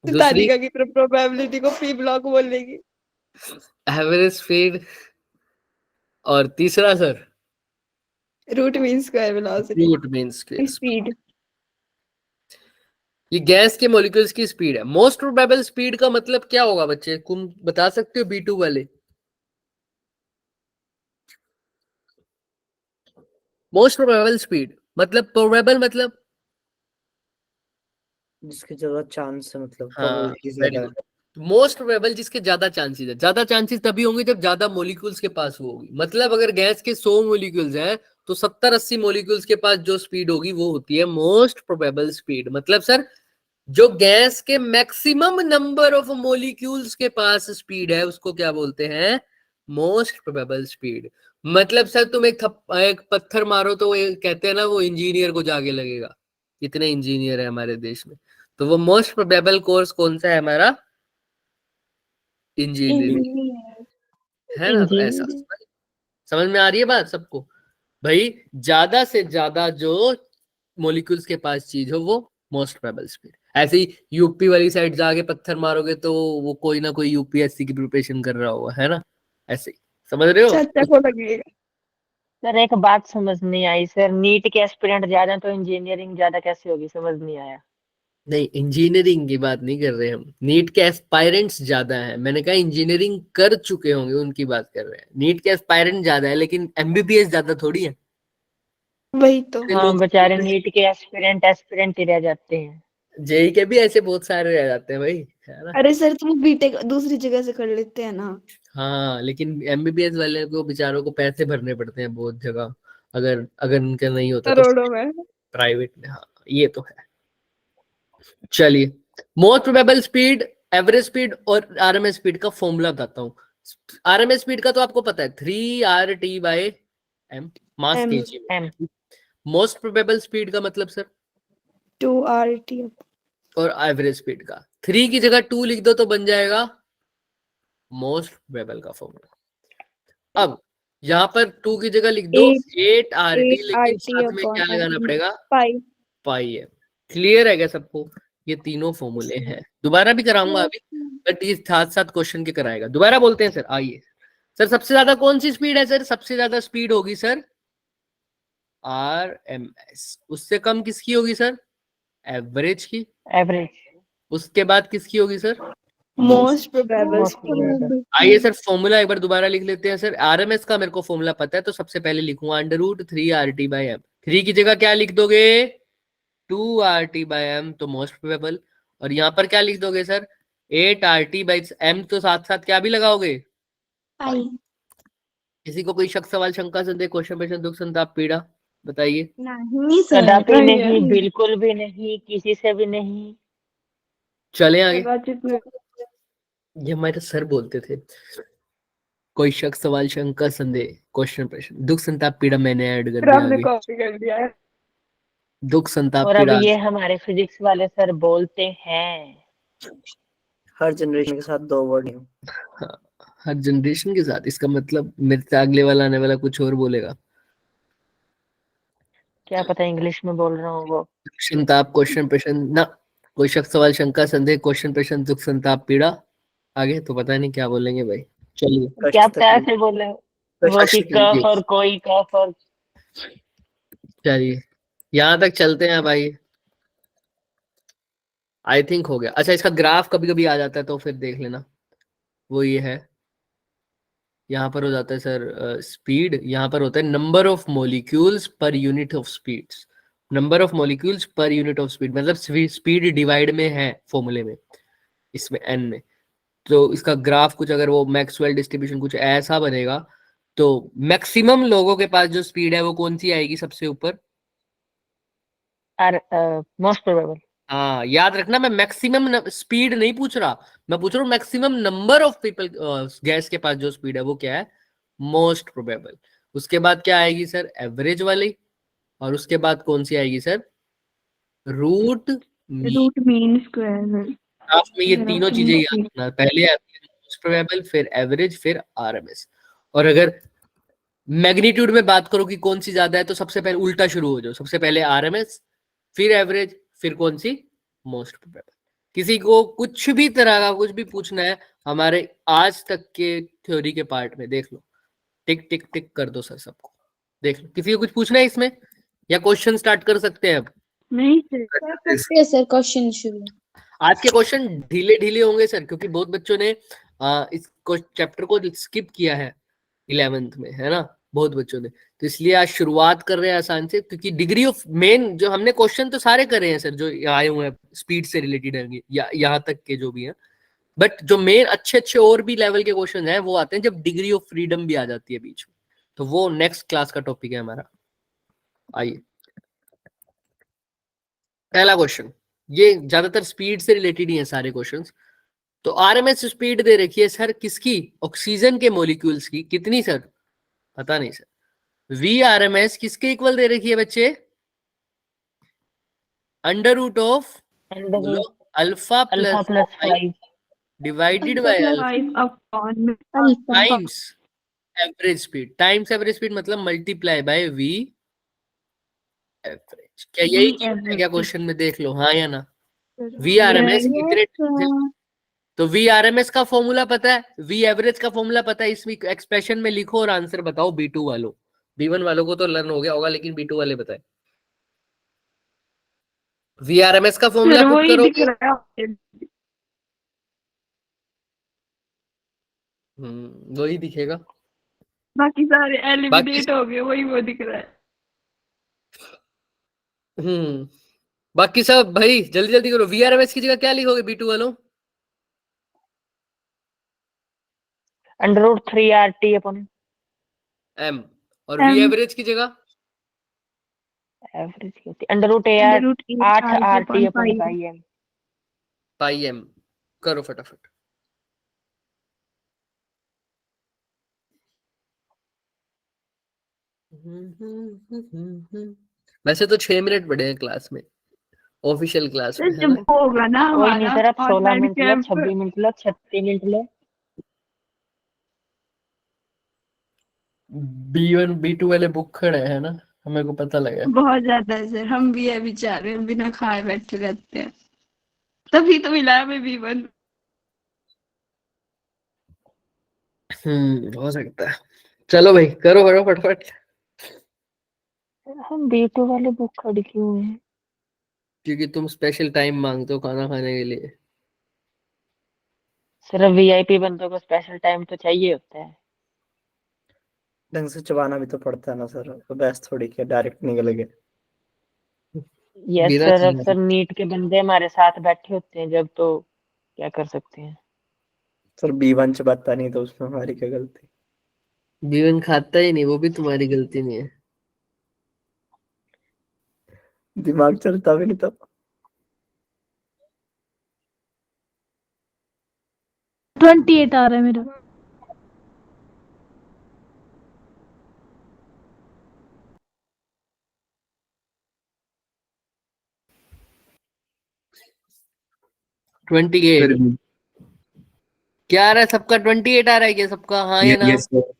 दूसरी तालिका की तरफ प्रोबेबिलिटी को P ब्लॉक बोलेगी। एवरेज स्पीड, और तीसरा sir root mean square velocity root means speed. ये गैस के मॉलिक्यूल्स की स्पीड है। मोस्ट प्रोबेबल स्पीड का मतलब क्या होगा बच्चे, तुम बता सकते हो B2 वाले? मोस्ट प्रोबेबल स्पीड मतलब, प्रोबेबल मतलब, जिसके ज्यादा चांस है, मतलब हाँ probability वेरी ज्यादा है। गुड। मोस्ट प्रोबेबल जिसके ज्यादा चांसेस है, ज्यादा चांसेस तभी होंगे जब ज्यादा मॉलिक्यूल्स के पास वो होगी। मतलब अगर गैस के 100 मॉलिक्यूल्स हैं तो 70-80 मॉलिक्यूल्स के पास जो स्पीड होगी वो होती है मोस्ट प्रोबेबल स्पीड। मतलब सर जो गैस के मैक्सिमम नंबर ऑफ मॉलिक्यूल्स के पास स्पीड है उसको क्या बोलते हैं, मोस्ट प्रोबेबल स्पीड। मतलब सर तुम एक पत्थर मारो तो वो कहते हैं ना वो इंजीनियर को जाके लगेगा, कितने इंजीनियर है हमारे देश में, तो वो मोस्ट प्रोबेबल कोर्स कौन सा है हमारा, इंजीनियरिंग, है ना? तो ऐसा समझ में आ रही है बात सबको? भाई ज्यादा से ज्यादा जो मॉलिक्यूल्स के पास चीज हो वो मोस्ट प्रोबेबल स्पीड। ऐसे ही यूपी वाली साइड जाके पत्थर मारोगे तो वो कोई ना कोई यूपीएससी की प्रिपरेशन कर रहा होगा, है ना? ऐसे ही, समझ रहे हो? अच्छा को लगेगा। सर एक बात समझ नहीं आई सर, नीट के एस्पिरेंट ज्यादा हैं तो इंजीनियरिंग ज्यादा कैसे होगी, समझ नहीं आया। नहीं, इंजीनियरिंग की बात नहीं कर रहे हम, नीट के एस्पायरेंट्स ज्यादा हैं। मैंने कहा इंजीनियरिंग कर चुके होंगे उनकी बात कर रहे हैं। नीट के एस्पायरेंट ज्यादा है लेकिन एमबीबीएस ज्यादा थोड़ी है। वही तो। हाँ बेचारे नीट के एस्पिरेंट ही रह जाते हैं। जेई के भी ऐसे बहुत सारे रह जाते हैं भाई, है ना? अरे सर तुम बीटेक दूसरी जगह से कर लेते हैं ना। हाँ, लेकिन एमबीबीएस वाले को बेचारों को पैसे भरने पड़ते हैं बहुत जगह, अगर अगर उनका नहीं होता तो करोड़ों में। प्राइवेट में। हाँ ये तो है। चलिए, most probable speed, average speed और आरएमएस स्पीड का फॉर्मूला बताता हूँ। आरएमएस स्पीड का तो आपको पता है 3RT/m mass M. KG. Am most probable speed का मतलब सर, 2RT। और एवरेज स्पीड का 3 की जगह 2 लिख दो तो बन जाएगा मोस्ट प्रोबेबल का फॉर्मूला। अब यहाँ पर 2 की जगह लिख दो 8RT, लेकिन साथ में क्या लगाना पड़ेगा? पाई। पाई है। क्लियर है क्या सबको? ये तीनों फॉर्मूले हैं। दोबारा भी कराऊंगा अभी, बट ये साथ साथ क्वेश्चन के कराएगा। दोबारा बोलते हैं सर, आइए सर। सबसे ज्यादा कौन सी स्पीड है सर? सबसे ज्यादा स्पीड होगी सर आरएमएस। उससे कम किसकी होगी सर? एवरेज की। एवरेज। उसके बाद किसकी होगी sir? Most probable Most probable। आइए सर, फॉर्मूला एक बार दोबारा लिख लेते हैं सर। आरएमएस का मेरे को फॉर्मूला पता है तो सबसे पहले लिखूंगा √3RT/m। 3 की जगह क्या लिख दोगे? 2RT/m, तो मोस्ट प्रोबेबल। और यहाँ पर क्या लिख दोगे सर? 8RT/m, तो साथ साथ क्या भी लगाओगे? पाई। किसी को कोई शक, सवाल, शंका, संदेह, क्वेश्चन, पेशन, दुख, संताप, पीड़ा बताइए। नहीं सर। कदापि नहीं, बिल्कुल भी नहीं, किसी से भी नहीं। चले आगे। कदाचित में। ये हमारे सर बोलते थे। कोई शक, सवाल, शंका, संदेह, क्वेश्चन, प्रश्न, दुख, संताप, पीड़ा मैंने ऐड कर फिर दिया आपने आगे। कॉपी कर दिया है। दुख, संताप, और अब पीड़ा। ये हमारे फिजिक्स वाले सर बोलते हैं। हर जनरेशन के साथ 2 वर्ड हैं। हाँ, हर जनरेशन के साथ, इसका मतलब मेरे से अगले वाला आने वाला कुछ और बोलेगा। क्या पता इंग्लिश में बोल रहा हूँ वो। दुख, संताप, क्वेश्चन, प्रश्न ना। कोई शक, सवाल, शंका, संदेह, क्वेश्चन, प्रश्न, दुख, संताप, पीड़ा। आगे तो पता नहीं क्या बोलेंगे भाई। चलिए क्या कष्ट पता तकलीफ। ऐसे बोले वो कष्ट कि तकलीफ। कफ और कोई कफ और चलिए, यहां तक चलते हैं भाई। आई थिंक हो गया। अच्छा, इसका ग्राफ कभी कभी आ जाता है तो फिर देख लेना। वो ये है, यहाँ पर हो जाता है सर स्पीड, यहाँ पर होता है number of molecules per unit of speeds. Number of molecules per unit of speed मतलब स्पीड डिवाइड में है फॉर्मूले में, इसमें एन में। तो इसका ग्राफ कुछ अगर वो मैक्सवेल डिस्ट्रीब्यूशन कुछ ऐसा बनेगा तो मैक्सिमम लोगों के पास जो स्पीड है वो कौन सी आएगी सबसे ऊपर? Most probable. हाँ, याद रखना, मैं मैक्सिमम स्पीड नहीं पूछ रहा, मैं पूछ रहा हूँ maximum number of people gas के पास जो स्पीड है वो क्या है? Most probable. उसके बाद क्या आएगी सर? एवरेज वाली। और उसके बाद कौन सी आएगी sir? Root mean. Mean square. Graph में ये तीनों चीजें याद रखना, पहले मोस्ट प्रोबेबल, फिर एवरेज, फिर आरएमएस। और अगर मैग्नीट्यूड में बात करो कि कौन सी ज्यादा है तो सबसे पहले उल्टा शुरू हो जाओ, सबसे पहले आरएमएस, फिर एवरेज, फिर कौन सी? Most probable. किसी को कुछ भी तरह का कुछ भी पूछना है हमारे आज तक के थ्योरी के पार्ट में देख लो, टिक टिक टिक कर दो सर सबको। देख लो, किसी को कुछ पूछना है इसमें या क्वेश्चन स्टार्ट कर सकते हैं अब? नहीं सर। कर सकते हैं सर क्वेश्चन शुरू। आज के क्वेश्चन ढीले ढीले होंगे सर क्योंकि बहुत बच्चों ने इस चैप्टर को स्किप किया है 11th में, है ना? बहुत बच्चों ने, तो इसलिए आज शुरुआत कर रहे हैं आसान से, क्योंकि डिग्री ऑफ मेन जो हमने क्वेश्चन तो सारे करे हैं सर जो आए हुए हैं स्पीड से रिलेटेड है या यहाँ तक के जो भी हैं, बट जो मेन अच्छे अच्छे और भी लेवल के क्वेश्चन हैं वो आते हैं जब डिग्री ऑफ फ्रीडम भी आ जाती है बीच में, तो वो नेक्स्ट क्लास का टॉपिक है हमारा। आइए, पहला क्वेश्चन, ये ज्यादातर स्पीड से रिलेटेड ही है सारे क्वेश्चंस। तो आरएमएस स्पीड दे रखी है सर किसकी? ऑक्सीजन के मॉलिक्यूल्स की। कितनी सर? पता नहीं सर। वी आरएमएस किसके इक्वल दे रखी है बच्चे? Under root of alpha alpha plus plus 5 divided by alpha 5 upon alpha times average speed. Times average speed मतलब मल्टीप्लाई बाय v एवरेज। क्या यही V क्या average। क्वेश्चन में देख लो, हाँ या ना? V R M S Yes, sir. तो वी आर एम एस का फॉर्मूला पता है, वी एवरेज का फॉर्मूला पता है, इसमें एक्सप्रेशन में लिखो और आंसर बताओ। B2 वालों, B1 वालों को तो लर्न हो गया होगा, लेकिन B2 वाले बताए। वी आर एम एस का फॉर्मूला सर पुट वही दिख करोगे। रहा है। वही दिखेगा। बाकी सारे बाकी एलिमिनेट हो गए, वही वो दिख रहा है। बाकी सब भाई जल्दी जल्दी करो। वी आर एम एस की जगह क्या लिखोगे B2 वालों? √3RT upon M। और वी M। एवरेज की जगह एवरेज की होती है √8RT अपॉन पाई। पाई m। पाई M। करो फटाफट। वैसे तो 6 मिनट पड़े हैं क्लास में, ऑफिशियल क्लास में, है जब ना? होगा ना कोई नहीं हमारा सर, आप 16 online minute low, camp, 26 minute low, 36 minute low. B1 B2 वाले बुक खड़े हैं ना, हमें को पता लगा। बहुत ज्यादा है सर। हम भी अभी बेचारे हैं, बिना खाए बैठे रहते हैं, तभी तो मिला हमें B1। हो सकता है। चलो भाई करो करो फटाफट। हम B2 वाले बुक खड़ी क्यों है? क्योंकि तुम स्पेशल टाइम मांगते हो खाना खाने के लिए। सिर्फ VIP बंदों को स्पेशल टाइम तो चाहिए होता है। ढंग से चबाना भी तो पड़ता है ना सर, तो बस थोड़ी क्या डायरेक्ट निकल गए। यस बिना सर, चीनी अक्सर नीट के बंदे हमारे साथ बैठे होते हैं जब, तो क्या कर सकते हैं। सर B1 चबाता नहीं तो उसमें हमारी क्या गलती? B1 खाता ही नहीं, वो भी तुम्हारी गलती नहीं है। दिमाग चलता भी नहीं तो। 28 आ रहा है मेरा। ट्वेंटी एट क्या आ रहा है सबका? 28 आ रहा है क्या सबका? हाँ या ना? Yes sir.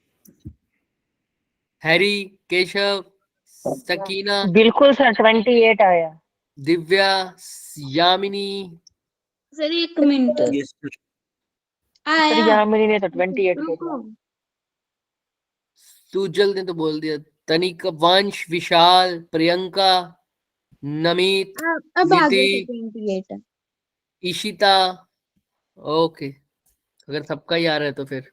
Harry, Keshav, Sakina, बिल्कुल सर, 28 आया। Divya, Yamini. Sir 1 minute yes sir. Sir आया। यामिनी ने तो 28 को रुको। दिया। सुजल ने तो बोल दिया। तनिक, वंश, विशाल, प्रियंका, नमित, अब आ नीति, गए 28। ईशिता। ओके, अगर सबका ही आ रहा है तो फिर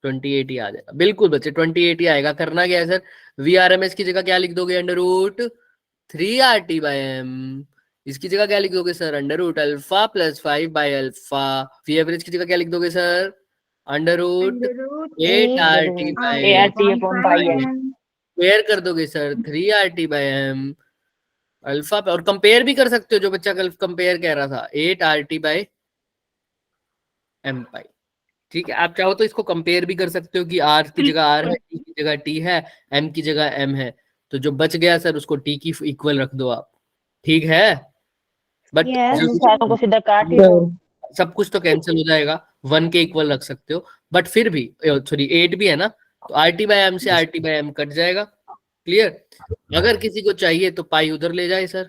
28 ही आ जाएगा। बिल्कुल बच्चे 28 ही आएगा। करना क्या है सर? VRMS की जगह क्या लिख दोगे? √3RT/m। इसकी जगह क्या लिख दोगे सर? √α+5/α। वी एवरेज की जगह क्या लिख दोगे sir? √8RT/m। ART upon pi m। Square कर दोगे सर 3RT/m अल्फा पे। और कंपेयर भी कर सकते हो, जो बच्चा कल कंपेयर कह रहा था, 8RT/m पाई। ठीक है, आप चाहो तो इसको कंपेयर भी कर सकते हो कि R की जगह R है, T की जगह T है, M की जगह M है। तो जो बच गया सर उसको T की इक्वल रख दो आप। ठीक है, बट सर सारों को सीधा काट ही दो। सब कुछ तो कैंसिल हो जाएगा, 1 के इक्वल रख सकते हो। बट फिर भी सॉरी 8 भी है ना, तो RT/m से RT/m कट जाएगा। क्लियर? अगर किसी को चाहिए तो पाई उधर ले जाए सर।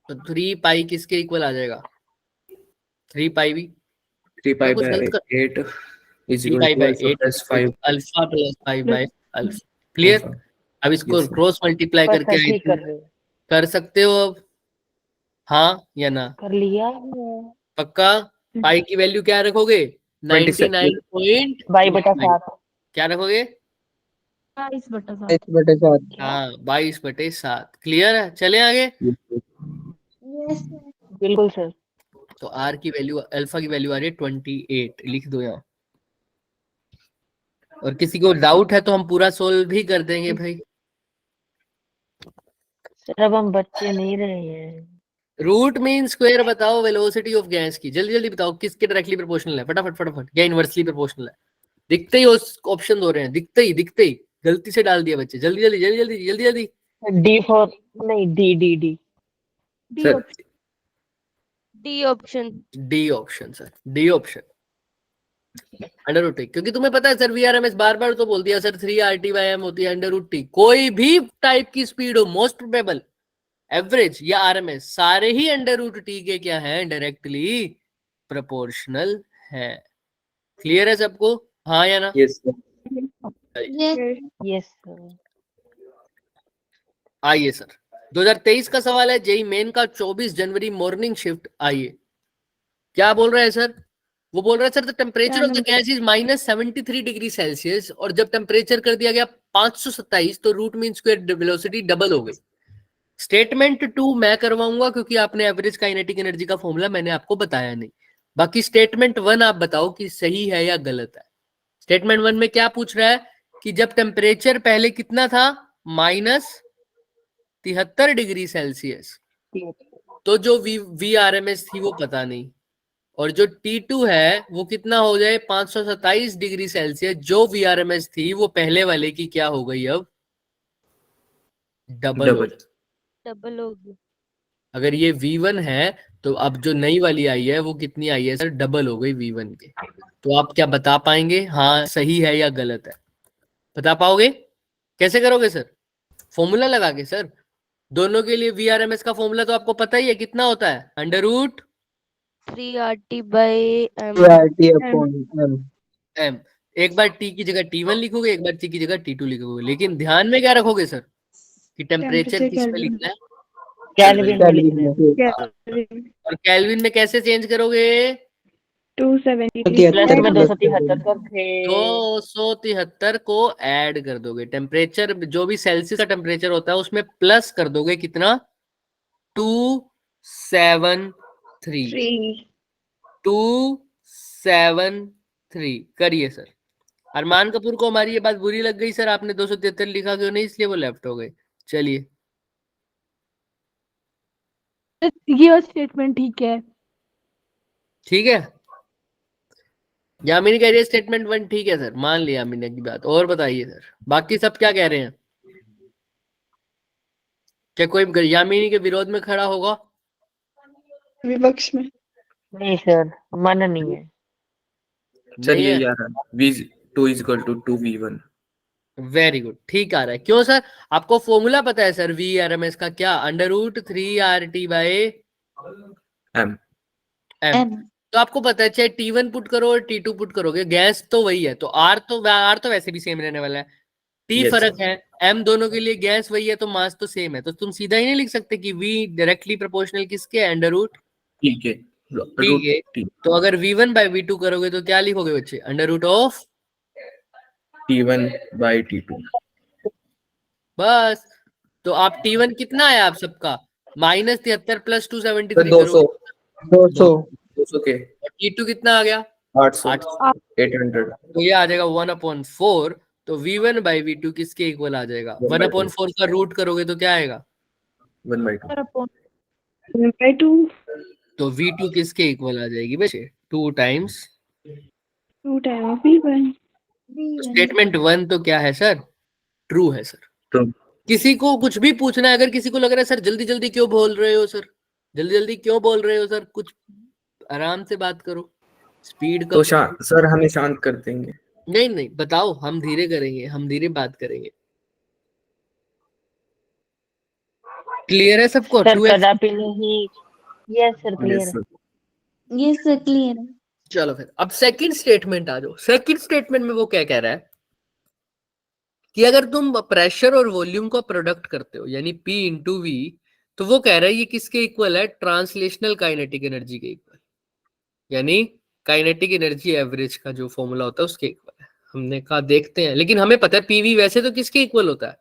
तो 3 पाई किसके इक्वल आ जाएगा? 3 पाई भी 3 क्या पाई कुछ बाय गलत कर? 8 is 3 equal pi to by alpha 8 plus 5 alpha plus 5 by alpha. Clear? Alpha. अब इसको यस सर। क्रॉस मल्टीप्लाई बस करके सर ठीक आइए कर रहे हो। कर सकते हो अब, हाँ या ना? कर लिया। पक्का? पाई की वैल्यू क्या रखोगे? 27 22/7। क्या रखोगे? 22/7। 1/7। हाँ 22/7। क्लियर है? चले आगे। Yes sir. बिल्कुल सर। तो आर की वैल्यू, अल्फा की वैल्यू आ रही है 28, लिख दो यहाँ। और किसी को डाउट है तो हम पूरा सोल्व भी कर देंगे भाई। सर अब हम बच्चे नहीं रहे हैं। रूट मीन स्क्वायर बताओ वेलोसिटी ऑफ गैस की, जल्दी जल्दी बताओ किसके डायरेक्टली प्रोपोर्शनल है? फटाफट फटाफट। या इनवर्सली प्रोपोर्शनल है? दिखते ही ऑप्शन हो रहे हैं, दिखते ही गलती से डाल दिया बच्चे। जल्दी जल्दी जल्दी जल्दी जल्दी जल्दी। D4 नहीं, D sir D option. D option sir, D option under root T, क्योंकि तुम्हें पता है सर वीआरएमएस बार बार तो बोल दिया सर 3 RT/m होती है अंडर रूट टी। कोई भी टाइप की स्पीड हो, मोस्ट प्रोबेबल, एवरेज या आरएमएस, सारे ही अंडर रूट टी के क्या है, डायरेक्टली प्रोपोर्शनल है। क्लियर है सबको, हाँ या ना? Yes, sir. Yes. Yes sir. आइए सर 2023 का सवाल है, जेई मेन का 24 जनवरी मॉर्निंग शिफ्ट। आइए क्या बोल रहा है सर? वो बोल रहा है sir the temperature of the gas is -73 degree Celsius, और जब टेम्परेचर कर दिया गया 527 तो root mean square velocity double हो गई। स्टेटमेंट 2 मैं करवाऊंगा क्योंकि आपने एवरेज काइनेटिक एनर्जी का फॉर्मूला मैंने आपको बताया नहीं। बाकी स्टेटमेंट 1 आप बताओ कि सही है या गलत है। स्टेटमेंट 1 में क्या पूछ रहा है कि जब टेम्परेचर पहले कितना था, -73 डिग्री सेल्सियस, तो जो वी आर एम एस थी वो पता नहीं, और जो T2 है वो कितना हो जाए, 527 डिग्री सेल्सियस, जो वी आर एम एस थी वो पहले वाले की क्या हो गई, अब डबल हो Double. गई। डबल होगी। अगर ये V1 है तो अब जो नई वाली आई है वो कितनी आई है सर, डबल हो गई V1 के। तो आप क्या बता पाएंगे, हाँ सही है या गलत है? बता पाओगे? कैसे करोगे सर? फॉर्मूला लगा के सर। दोनों के लिए VRMS का फॉर्मूला तो आपको पता ही है, कितना होता है, अंडर रूट 3 RT/m। m। एक बार T की जगह T1 लिखोगे, एक बार T की जगह T2 लिखोगे, लेकिन ध्यान में क्या रखोगे सर कि टेम्परेचर किस पे लिखना है, केल्विन में लिखना है। और केल्विन में कैसे चेंज करोगे, 273 प्लस में 273 कर थे। 273 को ऐड कर दोगे। टेम्परेचर जो भी सेल्सियस का टेम्परेचर होता है उसमें प्लस कर दोगे कितना, 273। 273 करिए सर। अरमान कपूर को हमारी ये बात बुरी लग गई सर, आपने 273 लिखा क्यों नहीं, इसलिए वो लेफ्ट हो गए। चलिए ये स्टेटमेंट ठीक है। ठीक है, यामिनी कह रही है स्टेटमेंट 1 ठीक है सर, मान लिया यामिनी की बात। और बताइए सर बाकी सब क्या कह रहे हैं? क्या कोई यामिनी के विरोध में खड़ा होगा? विपक्ष में। नहीं सर, मन नहीं है। चलिए नहीं है? यार, V2 is equal to 2V1. Very good, ठीक आ रहा है। क्यों सर? आपको फॉर्मूला पता है सर VRMS का, क्या, अंडर रूट 3 RT/m। M. तो आपको पता है चाहे T1 पुट करो और T2 पुट करोगे, गैस तो वही है, तो R तो वैसे भी सेम रहने वाला है। T Yes, फर्क sir. है, M दोनों के लिए गैस वही है, तो मास तो सेम है। तो तुम सीधा ही नहीं लिख सकते कि V डायरेक्टली प्रोपोर्शनल किसके, अंडर रूट ठीक है, ठीक है। T तो अगर V1/V2 करोगे तो क्या लिखोगे बच्चे, अंडर रूट ऑफ T1/T2. बस। तो आप T1 कितना है आप सबका, -73 + 273 सर 200 करोगे 200 के और T2 कितना आ गया, 800 800. तो ये आ जाएगा 1/4। तो V1/V2 किसके इक्वल आ जाएगा, 1/4 का रूट करोगे तो क्या आएगा, 1/2. 1/2 तो V2 किसके इक्वल आ जाएगी बच्चे, 2 टाइम्स। 2 times V1। स्टेटमेंट 1 तो क्या है सर, ट्रू है सर। तो किसी को कुछ भी पूछना है, अगर किसी को लग रहा है सर जल्दी जल्दी क्यों बोल रहे हो सर, जल्दी जल्दी क्यों बोल रहे हो सर, कुछ आराम से बात करो, स्पीड तो का सर हमें शांत कर देंगे. नहीं नहीं बताओ, हम धीरे करेंगे, हम धीरे बात करेंगे। क्लियर है सबको? सर 2x कदापि नहीं। यस सर, क्लियर Yes, है। sir. Yes, sir, clear. चलो फिर अब सेकंड स्टेटमेंट आ जाओ। सेकंड स्टेटमेंट में वो क्या कह रहा है कि अगर तुम प्रेशर और वॉल्यूम का प्रोडक्ट करते हो यानी P × V, तो वो कह रहा है ये किसके इक्वल है, ट्रांसलेशनल काइनेटिक एनर्जी के इक्वल, यानी काइनेटिक एनर्जी एवरेज का जो फॉर्मूला होता है उसके इक्वल है। हमने कहा देखते हैं, लेकिन हमें पता है PV वैसे तो किसके इक्वल होता है,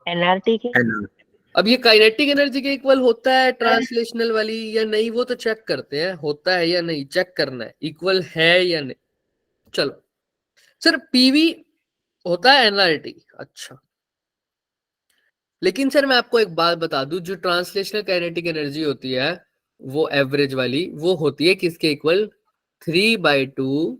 एनआरटी के। And अब ये काइनेटिक एनर्जी के इक्वल होता है ट्रांसलेशनल वाली या नहीं, वो तो चेक करते हैं, होता है या नहीं चेक करना है, इक्वल है या नहीं। चलो सर PV होता है एनआरटी, अच्छा, लेकिन सर मैं आपको एक बात बता दूं, जो ट्रांसलेशनल काइनेटिक एनर्जी होती है वो एवरेज वाली, वो होती है किसके इक्वल, 3/2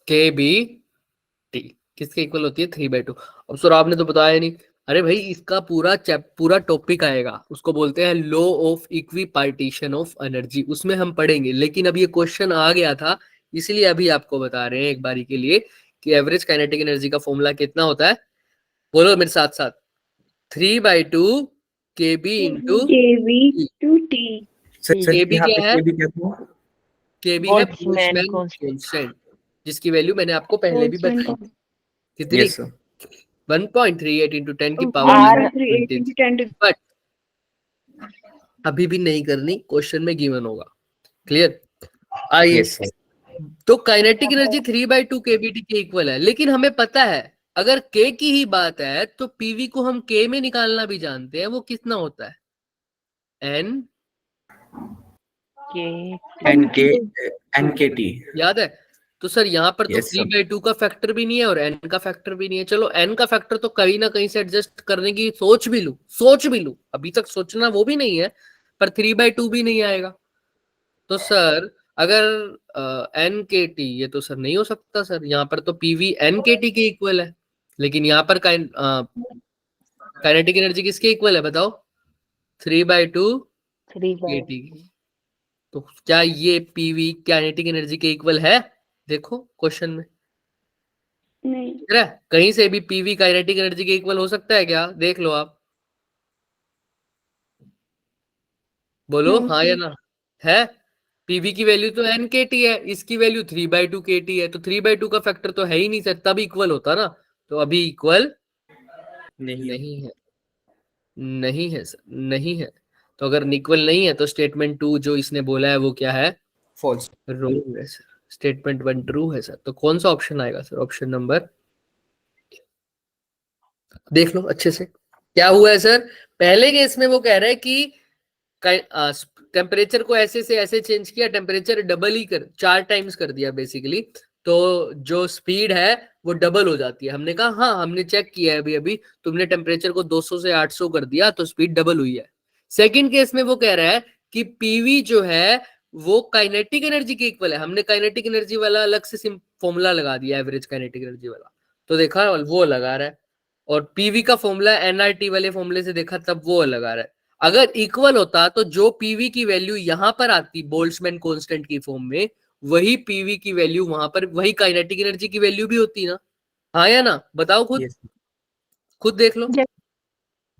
kBT। किसके इक्वल होती है, 3/2। अब सर आपने तो बताया नहीं, अरे भाई इसका पूरा टॉपिक आएगा, उसको बोलते हैं law of equi partition of energy, उसमें हम पढ़ेंगे। लेकिन अब ये क्वेश्चन आ गया था, इसलिए अभी आपको बता रहे हैं एक बारी के लिए कि एवरेज काइनेटिक एनर्जी का फॉर्मूला कितना होता है। बोलो मेरे साथ साथ, 3/2 KB इंटू सर KB यहाँ क्या पे है? KB क्या था? KB है बोल्ट्जमैन बोल्ट्जमैन कांस्टेंट, जिसकी वैल्यू मैंने आपको पहले भी बताई थी। कितनी? यस सर 1.38 इंटू 10 की Okay, पावर 1.38 बट अभी भी नहीं करनी, क्वेश्चन में गिवन होगा। क्लियर? आइए, यस सर तो काइनेटिक एनर्जी 3/2 kBT के इक्वल है, लेकिन हमें पता है अगर K की ही बात है तो PV को हम K में निकालना भी जानते हैं, वो कितना होता है? N NKT याद है? तो सर यहाँ पर तो Yes, sir. 3/2 का फैक्टर भी नहीं है और N का फैक्टर भी नहीं है। चलो N का फैक्टर तो कहीं ना कहीं से एडजस्ट करने की सोच भी लूं, अभी तक सोचना वो भी नहीं है, पर 3/2 भी नहीं आएगा। तो सर अगर NKT, ये तो सर नहीं हो सकता सर, यहाँ पर तो PV NKT के इक्वल है, लेकिन यहाँ पर काइनेटिक एनर्जी किसके इक्वल है बताओ? 3/2 KT। तो क्या ये PV काइनेटिक एनर्जी के इक्वल है? देखो क्वेश्चन में नहीं। कहीं से भी PV काइनेटिक एनर्जी के इक्वल हो सकता है क्या? देख लो आप, बोलो No, हाँ sir. या ना। है? PV की वैल्यू तो NKT है, इसकी वैल्यू 3/2 KT है, तो 3/2 का फैक्टर तो है ही नहीं सर, तब इक्वल होता ना। तो अभी इक्वल नहीं है, नहीं है सर, नहीं है। तो अगर इक्वल नहीं है तो स्टेटमेंट 2 जो इसने बोला है वो क्या है? फॉल्स रॉन्ग है सर। स्टेटमेंट 1 ट्रू है सर। तो कौन सा ऑप्शन आएगा सर? ऑप्शन नंबर, देख लो अच्छे से क्या हुआ है सर। पहले केस में वो कह रहा है कि टेम्परेचर को ऐसे से ऐसे चेंज किया, टेम्परेचर डबल ही 4 टाइम्स कर दिया बेसिकली, तो जो स्पीड है वो डबल हो जाती है। हमने कहा हाँ, हमने चेक किया है अभी अभी, तुमने टेम्परेचर को 200 से 800 कर दिया तो स्पीड डबल हुई है। सेकंड केस में वो कह रहा है कि पीवी जो है वो काइनेटिक एनर्जी के इक्वल है। हमने काइनेटिक एनर्जी वाला अलग से फॉर्मूला लगा दिया, एवरेज काइनेटिक एनर्जी वाला, तो देखा वो लगा रहा है, और पीवी का फॉर्मूला एनआरटी वाले फॉर्मूले से देखा तब वो लगा रहा है। अगर इक्वल होता तो जो पीवी की वैल्यू यहां पर आती बोल्ट्जमैन कांस्टेंट की फॉर्म में, वही पीवी की वैल्यू वहां पर, वही काइनेटिक एनर्जी की वैल्यू भी होती ना। हाँ या ना? बताओ खुद, Yes. खुद देख लो। Yes.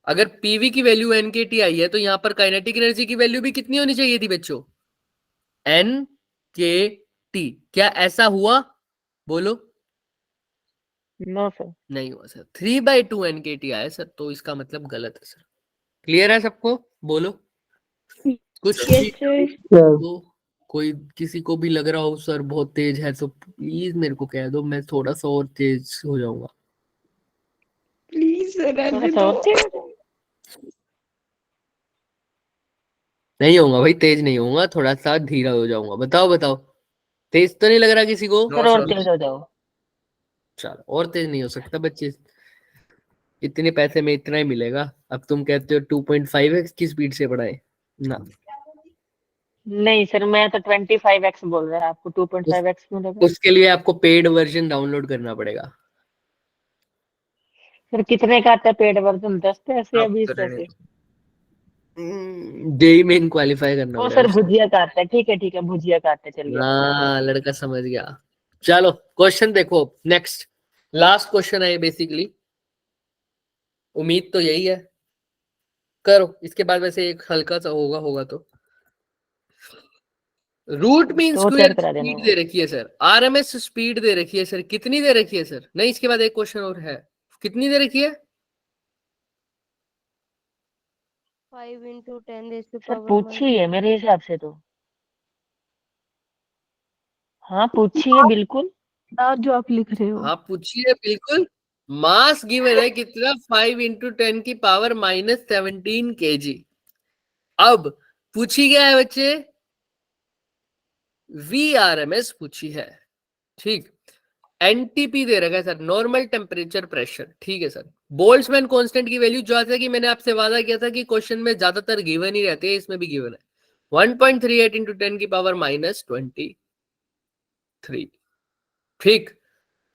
अगर पीवी की वैल्यू NKT आई है तो यहाँ पर काइनेटिक एनर्जी की वैल्यू भी कितनी होनी चाहिए थी बच्चों? NKT। क्या ऐसा हुआ? बोलो। No sir. नहीं हुआ सर, 3/2 NKT आया सर, तो इसका मतलब गलत है सर। क्लियर है सबको? बोलो कुछ Yes, sir. तो कोई किसी को भी लग रहा हो सर बहुत तेज है तो प्लीज मेरे को कह दो, मैं थोड़ा सा और तेज हो जाऊंगा। Please, sir. थोड़ा रहने सा दो. और तेज। नहीं होऊंगा भाई, तेज नहीं होऊंगा, थोड़ा सा धीरा हो जाऊंगा। बताओ बताओ, तेज तो नहीं लग रहा किसी को? सर और तेज हो जाओ। चलो, और तेज नहीं हो सकता बच्चे, इतने पैसे में इतना ही मिलेगा। अब तुम कहते हो 2.5x की स्पीड से बढ़ाए ना। नहीं सर, मैं तो 25x बोल रहा है, आपको 2.5x क्यों लगा? उसके लिए आपको पेड वर्जन डाउनलोड करना पड़ेगा। सर कितने का आता है पेड वर्जन? 10 पैसे या 20 पैसे? जेई मेन क्वालिफाई करना ओ पड़ेगा। सर भुजिया का आता है, ठीक है भुजिया का आता है, चलिए। हाँ लड़का समझ गया। चलो क्वेश्चन देखो, नेक्स्ट लास्ट क्वेश्चन है बेसिकली, उम्मीद तो यही है। करो, इसके बाद वैसे एक हल्का सा होगा तो रूट मीन तो स्क्वायर चेक करा देना। स्पीड दे रखी है सर, आरएमएस स्पीड दे रखी है सर, कितनी दे रखी है सर? नहीं, इसके बाद एक क्वेश्चन और है, कितनी दे रखी है? 5 into 10 raised to sir power पूछी है मेरे हिसाब से तो, हाँ पूछी है बिल्कुल। जो आप लिख रहे हो। हाँ पूछिए बिल्कुल। मास गिवन है कितना? 5 into 10 की पावर -17 kg। अब पूछी क्या है बच्चे? VRMS पूछी है, ठीक। एनटीपी दे रखा है सर, नॉर्मल टेम्परेचर प्रेशर, ठीक है सर। बोल्ट्जमैन कांस्टेंट की वैल्यू जो आता कि मैंने आपसे वादा किया था कि क्वेश्चन में ज्यादातर गिवन ही रहते हैं, इसमें भी गिवन है 1.38 into 10 की पावर -23, ठीक।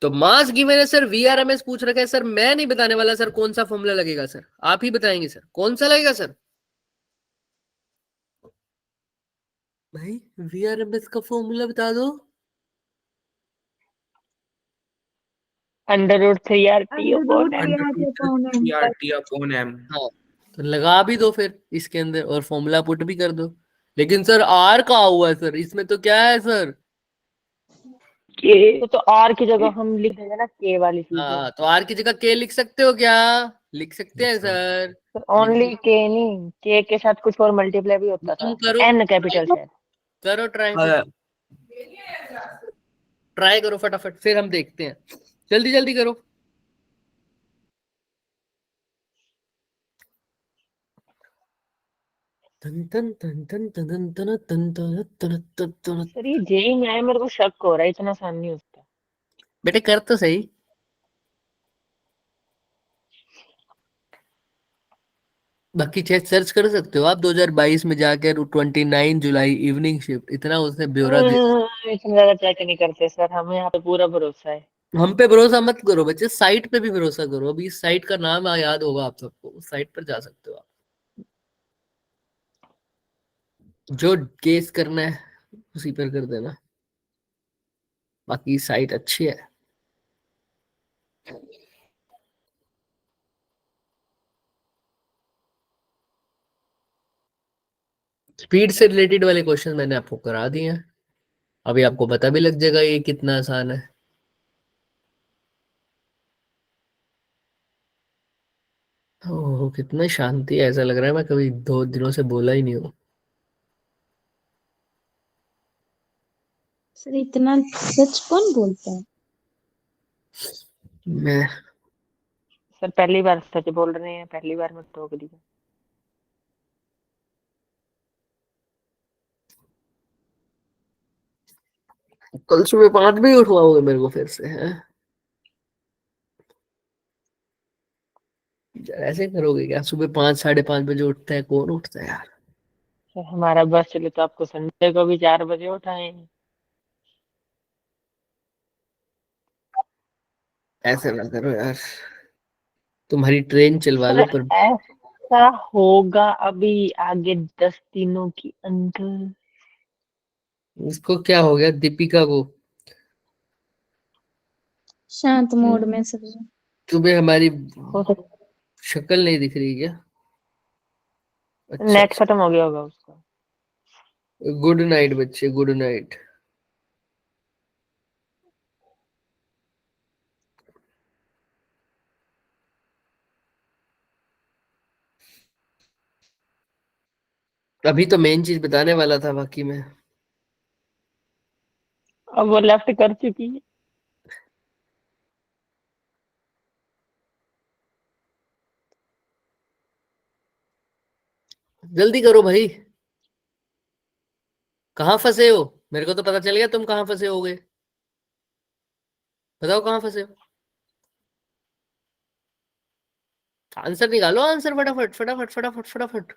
तो मास गिवन है सर, VRMS पूछ रखा है सर, मैं नहीं बताने वाला सर कौन सा फॉर्मूला लगेगा सर, आप ही बताएंगे सर कौन सा लगेगा सर। भाई VRMS का फॉर्मूला बता दो। √3RT upon m। √3RT/m। हाँ तो लगा भी दो फिर इसके अंदर और फॉर्मूला पुट भी कर दो। लेकिन सर R कहा हुआ है सर, इसमें तो क्या है सर? तो R की जगह हम लिख देंगे ना K वाली चीज। हाँ तो R की जगह K लिख सकते हो क्या? लिख सकते हैं सर। ओनली K नहीं, K के साथ कुछ और मल्टीप्लाई भी होता था। तुम करो, N कैपिटल शायद। करो ट्राई, हाँ, ट्राई करो फटाफट, फिर हम देखते हैं। जल्दी जल्दी करो। तन तन तन तन तन तन तन तन तन तन तन। सर ये जेई में आया, मेरे को शक हो रहा है, इतना आसान नहीं होता। बेटे कर तो सही। बाकी चेक सर्च कर सकते हो आप 2022 में जाकर 29 जुलाई इवनिंग शिफ्ट, इतना उसने ब्यौरा दिया। इतना ज्यादा चेक नहीं करते सर, हमें यहाँ पे पूरा भरोसा है। हम पे भरोसा मत करो बच्चे, साइट पे भी भरोसा करो। अभी इस साइट का नाम याद होगा आप सबको, उस साइट पर जा सकते हो आप, जो केस करना है उसी पर कर देना। बाकी साइट अच्छी है। स्पीड से रिलेटेड वाले क्वेश्चन मैंने आपको करा दिए हैं, अभी आपको पता भी लग जाएगा ये कितना आसान है। ओह कितना शांति है, ऐसा लग रहा है मैं कभी 2 दिनों से बोला ही नहीं हूँ। सर इतना सच कौन बोलता है? मैं सर पहली बार सच बोल रहे हैं, पहली बार मत टोक दिया। कल सुबह 5 बजे उठवाओगे मेरे को फिर से है? यार ऐसे करोगे क्या? सुबह 5 5:30 बजे उठता है कौन? उठता है यार। सर हमारा बस चले तो आपको संडे को भी 4 बजे उठाएं। ऐसे ना करो यार, तुम्हारी ट्रेन चलवा लो पर। ऐसा होगा अभी आगे 10 दिनों के अंदर। उसको क्या हो गया दीपिका को? शांत मोड में सब। तुम्हें हमारी हो सकता शक्ल नहीं दिख रही क्या? अच्छा नेट अच्छा, खत्म हो गया होगा उसका। गुड नाइट बच्चे, गुड नाइट। अभी तो मेन चीज बताने वाला था बाकी में। अब वो लेफ्ट कर चुकी है। जल्दी करो भाई, कहाँ फंसे हो? मेरे को तो पता चल गया तुम कहाँ फंसे होगे। बताओ कहाँ फंसे हो, आंसर निकालो, आंसर फटाफट फटाफट फटाफट फटाफट।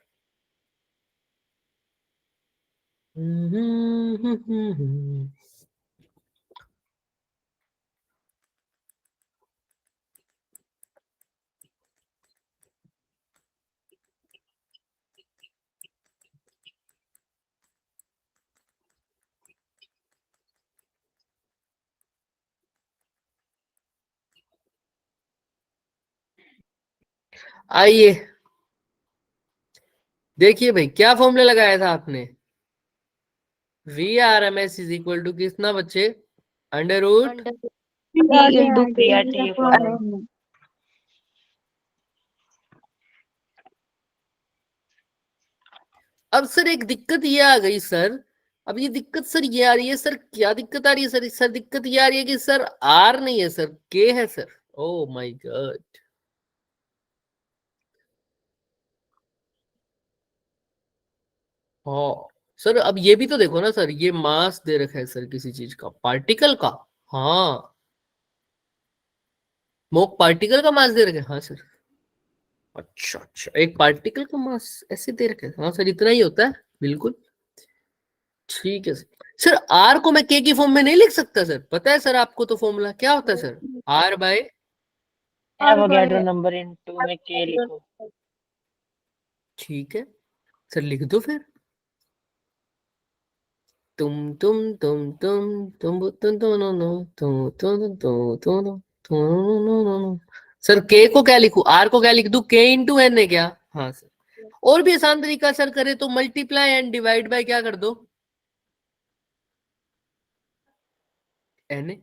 आइए देखिए भाई, क्या फॉर्मूला लगाया था आपने? VRMS इज इक्वल टू कितना बच्चे? Under root under √3RT upon m। अब सर एक दिक्कत ये आ गई सर, अब ये दिक्कत सर ये आ रही है सर, क्या दिक्कत आ रही है सर? सर दिक्कत ये आ रही है कि सर R नहीं है सर, K है सर। Oh my God. हाँ सर, अब ये भी तो देखो ना सर, ये मास दे रखा है सर किसी चीज का, पार्टिकल का। हाँ मोक पार्टिकल का मास दे रखा है, हाँ सर। अच्छा अच्छा, एक पार्टिकल का मास ऐसे दे रखा है, हाँ सर इतना ही होता है बिल्कुल। ठीक है सर। सर आर को मैं के की फॉर्म में नहीं लिख सकता सर, पता है सर आपको तो फॉर्मूला क्या होता है sir, R by Avogadro number into में के लिखो। ठीक है सर लिख दो फिर, तुम सर के को क्या लिखूं, आर को क्या लिख दूं, के इंटू एन है क्या। हाँ सर, और भी आसान तरीका सर करे तो मल्टीप्लाई एंड डिवाइड बाय क्या कर दो, एन ए।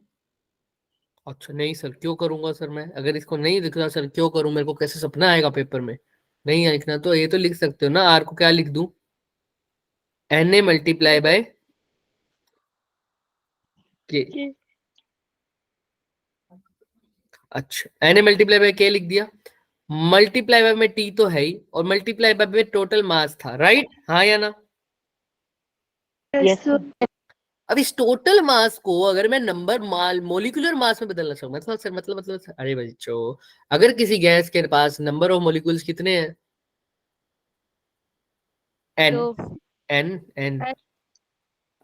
अच्छा नहीं सर क्यों करूंगा सर मैं, अगर इसको नहीं लिख रहा सर क्यों करूं, मेरे को कैसे सपना आएगा पेपर में, नहीं लिखना तो ये तो लिख सकते हो ना, आर को क्या लिख दूं, एन ए मल्टीप्लाई बाय के। अच्छा एन ए मल्टीप्लाई बाय के लिख दिया, मल्टीप्लाई बाय में टी तो है ही, और मल्टीप्लाई बाय में टोटल मास था, राइट हाँ या ना। यस अब इस टोटल मास को अगर मैं नंबर मोलिकुलर मास में बदलना चाहूँ, मतलब अरे बच्चों, अगर किसी गैस के पास नंबर ऑफ मोलिकुल्स कितने हैं, एन दो एन एन।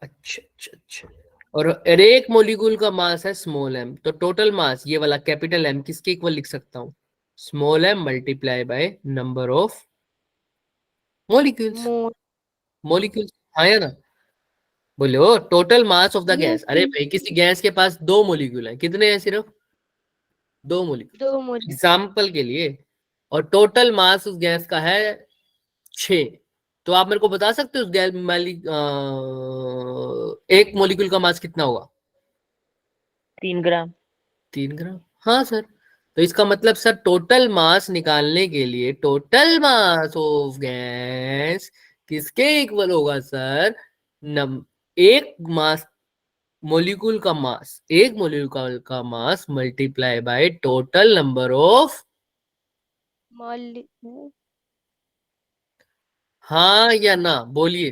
अच्छा और एक मोलिक्यूल का मास है स्मॉल एम, तो टोटल मास ये वाला कैपिटल एम किसके इक्वल लिख सकता हूँ, small M multiply by number of molecules. Mole molecules हाँ या ना, बोलो total mass of the gas, अरे भाई किसी गैस के पास दो मोलिक्यूल है, कितने हैं सिर्फ दो मोलिक्यूल दो मोल एग्जाम्पल के लिए, और टोटल मास उस गैस का है 6, तो आप मेरे को बता सकते हो उस गैस एक मोलिक्यूल का मास कितना होगा, 3 ग्राम। 3 ग्राम। हाँ सर, तो इसका मतलब सर टोटल मास निकालने के लिए टोटल मास ऑफ गैस किसके इक्वल होगा सर, एक मास मोलिक्यूल का मास, एक मोलिक्यूल का मास multiply by total number of. Mall हाँ या ना बोलिए,